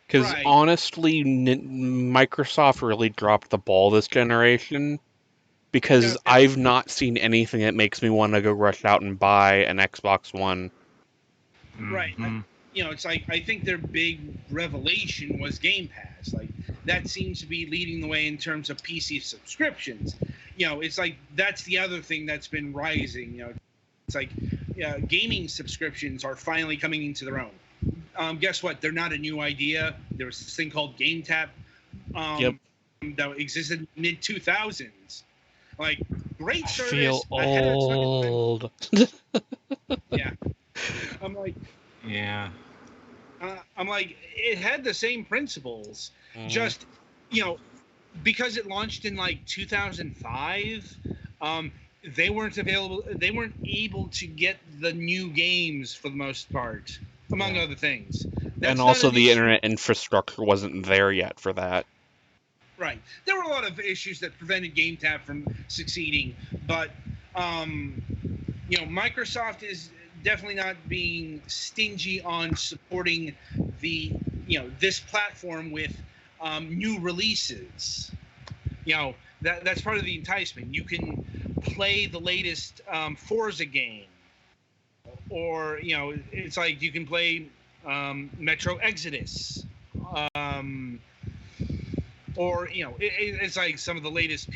Because Right. honestly, Microsoft really dropped the ball this generation. Because I've not seen anything that makes me want to go rush out and buy an Xbox One. Right. Mhm. It's like, I think their big revelation was Game Pass. Like, that seems to be leading the way in terms of PC subscriptions. It's like, that's the other thing that's been rising. It's like, gaming subscriptions are finally coming into their own. Guess what? They're not a new idea. There was this thing called GameTap that existed in mid-2000s. Like, great service. I feel ahead of its time. old. Yeah. I'm like, Yeah. it had the same principles, just, because it launched in like 2005, they weren't able to get the new games for the most part, among other things. And also the internet infrastructure wasn't there yet for that. Right. There were a lot of issues that prevented GameTap from succeeding, but Microsoft is definitely not being stingy on supporting the this platform with new releases. That's part of the enticement. You can play the latest Forza game, or it's like you can play Metro Exodus, or it's like some of the latest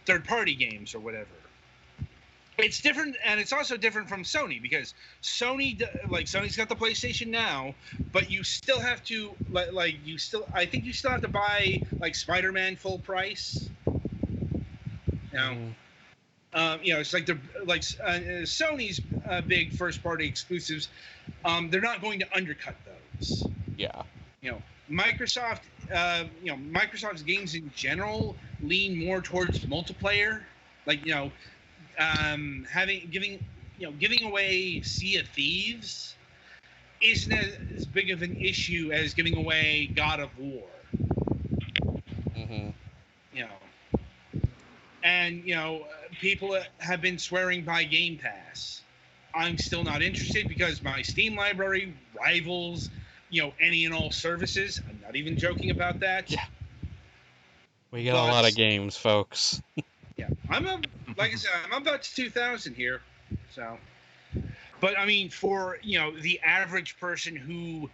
third-party games or whatever. It's different, and it's also different from Sony, because Sony's got the PlayStation Now, but you still have to I think you still have to buy like Spider-Man full price. It's like Sony's big first-party exclusives. They're not going to undercut those. Yeah. Microsoft, Microsoft's games in general lean more towards multiplayer, like giving away Sea of Thieves isn't as big of an issue as giving away God of War. And people have been swearing by Game Pass. I'm still not interested because my Steam library rivals any and all services. I'm not even joking about that. Yeah. We get a lot of games, folks. Yeah, like I said, I'm about 2,000 here, so. But I mean, for the average person who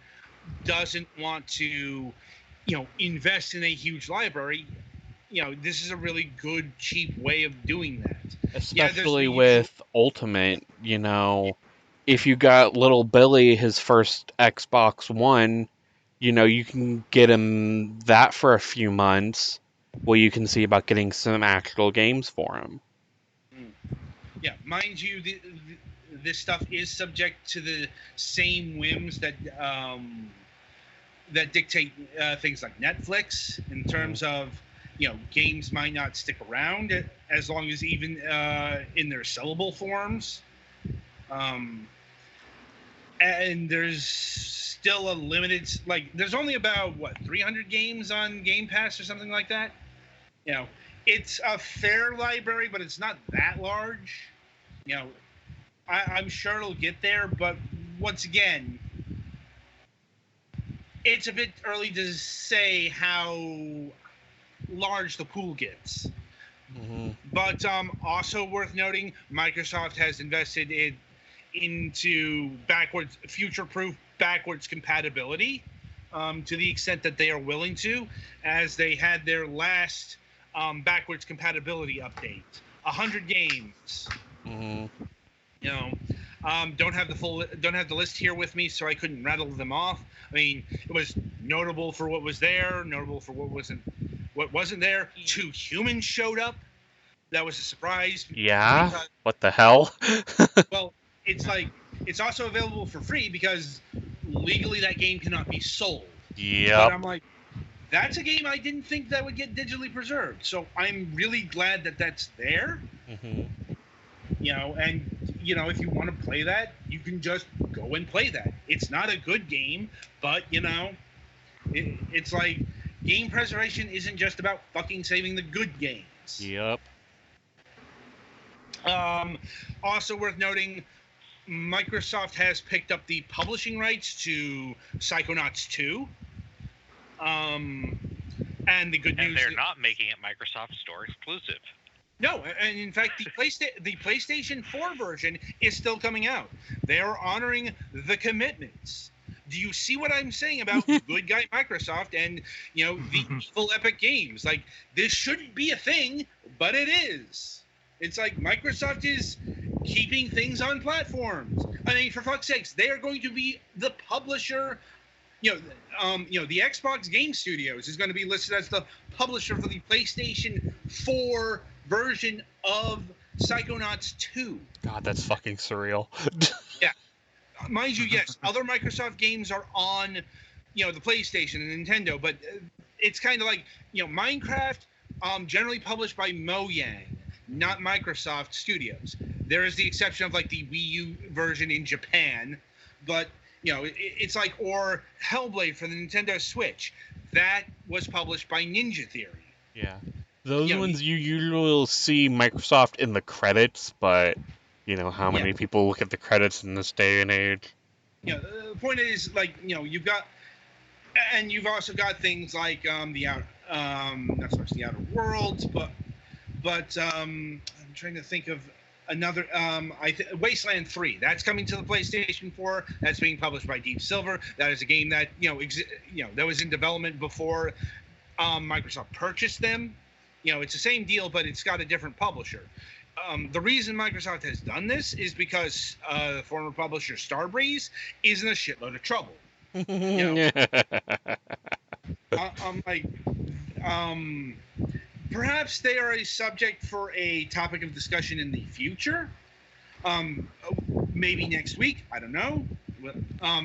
doesn't want to, invest in a huge library, this is a really good, cheap way of doing that. Especially with Ultimate, if you got little Billy his first Xbox One, you can get him that for a few months. Well, you can see about getting some actual games for him. Yeah, mind you, this stuff is subject to the same whims that that dictate things like Netflix, in terms of games might not stick around as long as even in their sellable forms. And there's still a limited, there's only about 300 games on Game Pass or something like that. It's a fair library, but it's not that large. I'm sure it'll get there, but once again, it's a bit early to say how large the pool gets. But also worth noting, Microsoft has invested into future-proof backwards compatibility to the extent that they are willing to, as they had their last backwards compatibility update. 100 games. Don't have the list here with me, so I couldn't rattle them off. I mean, it was notable for what was there, notable for what wasn't there. 2 humans showed up. That was a surprise. Yeah. What the hell? Well, it's also available for free because legally that game cannot be sold. Yeah. But I'm like, that's a game I didn't think that would get digitally preserved. So I'm really glad that that's there. And if you want to play that, you can just go and play that. It's not a good game, but it's like game preservation isn't just about fucking saving the good games. Yep. Also worth noting, Microsoft has picked up the publishing rights to Psychonauts 2. And the good news, and they're not making it Microsoft Store exclusive. No, and in fact, the PlayStation 4 version is still coming out. They are honoring the commitments. Do you see what I'm saying about good guy Microsoft and the evil Epic Games? Like, this shouldn't be a thing, but it is. It's like Microsoft is keeping things on platforms. I mean, for fuck's sakes, they are going to be the publisher. The Xbox Game Studios is going to be listed as the publisher for the PlayStation 4 version of Psychonauts 2. God, that's fucking surreal. Yeah. Mind you, yes, other Microsoft games are on, the PlayStation and Nintendo, but it's kind of like, Minecraft, generally published by Mojang, not Microsoft Studios. There is the exception of, like, the Wii U version in Japan, but, it's like, or Hellblade for the Nintendo Switch. That was published by Ninja Theory. Yeah. Those ones you usually will see Microsoft in the credits, but how many people look at the credits in this day and age? The point is, like, you've got, and you've also got things like the Outer, not so much the Outer Worlds, but I'm trying to think of another, Wasteland 3. That's coming to the PlayStation 4. That's being published by Deep Silver. That is a game that that was in development before Microsoft purchased them. It's the same deal, but it's got a different publisher. The reason Microsoft has done this is because the former publisher Starbreeze is in a shitload of trouble. Perhaps they are a subject for a topic of discussion in the future. Maybe next week. I don't know.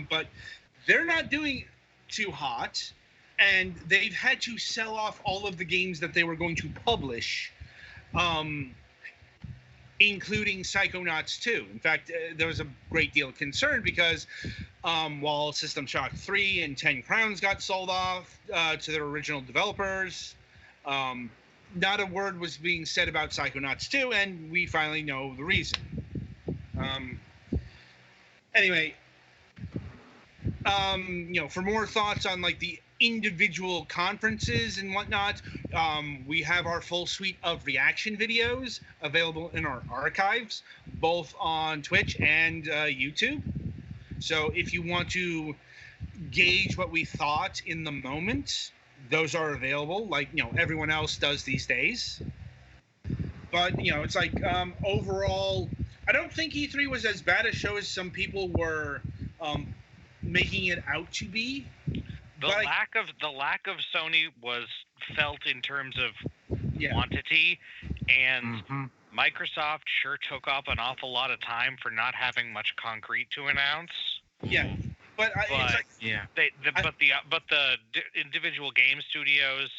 But they're not doing too hot. And they've had to sell off all of the games that they were going to publish, including Psychonauts 2. In fact, there was a great deal of concern because while System Shock 3 and 10 Crowns got sold off to their original developers, not a word was being said about Psychonauts 2, and we finally know the reason. Anyway, for more thoughts on, like, the individual conferences and whatnot, we have our full suite of reaction videos available in our archives, both on Twitch and YouTube. So if you want to gauge what we thought in the moment, those are available, like everyone else does these days. But it's like, overall, I don't think E3 was as bad a show as some people were making it out to be. The lack of Sony was felt in terms of quantity, and Microsoft sure took up an awful lot of time for not having much concrete to announce. Yeah, but the individual game studios,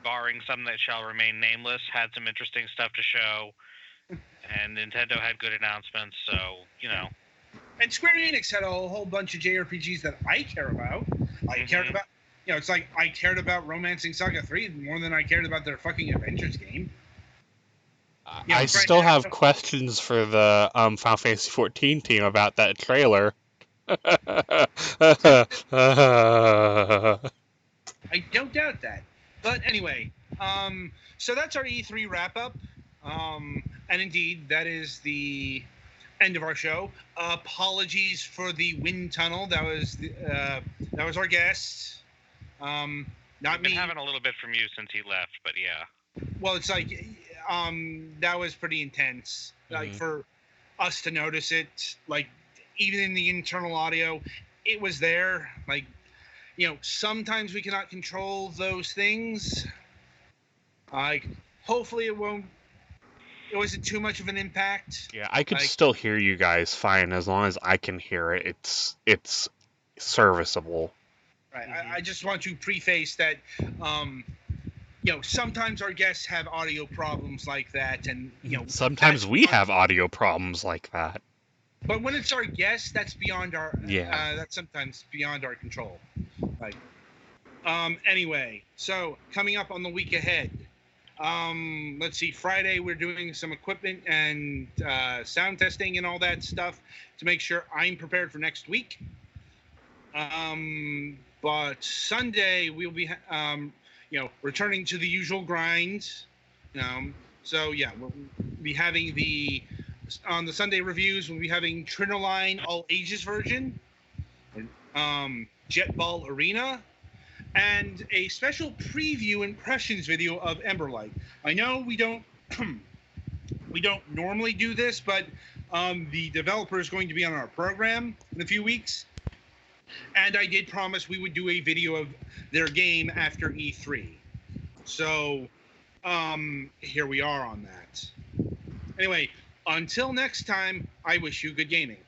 barring some that shall remain nameless, had some interesting stuff to show, and Nintendo had good announcements. So And Square Enix had a whole bunch of JRPGs that I care about. I cared about, it's like I cared about Romancing Saga 3 more than I cared about their fucking Avengers game. I still have questions for the Final Fantasy 14 team about that trailer. I don't doubt that. But anyway, so that's our E3 wrap-up. And indeed, that is the end of our show. Apologies for the wind tunnel. That was our guest. Not I've been me. having a little bit from you since he left, but yeah. Well, it's like that was pretty intense. Like for us to notice it, like even in the internal audio, it was there. Like sometimes we cannot control those things. Like hopefully it wasn't too much of an impact. Yeah, I could still hear you guys fine as long as I can hear it. It's serviceable. Right. I just want to preface that sometimes our guests have audio problems like that, and Sometimes we have audio problems like that. But when it's our guests, that's beyond our Yeah. that's sometimes beyond our control. Like, anyway, so coming up on the week ahead, let's see. Friday we're doing some equipment and sound testing and all that stuff to make sure I'm prepared for next week. But Sunday we'll be returning to the usual grind. So yeah, we'll be having on the Sunday reviews, we'll be having Trilobyte all ages version, Jetball Arena, and a special preview impressions video of Emberlight. I know we don't we don't normally do this, but the developer is going to be on our program in a few weeks, and I did promise we would do a video of their game after E3. So here we are on that. Anyway, until next time, I wish you good gaming.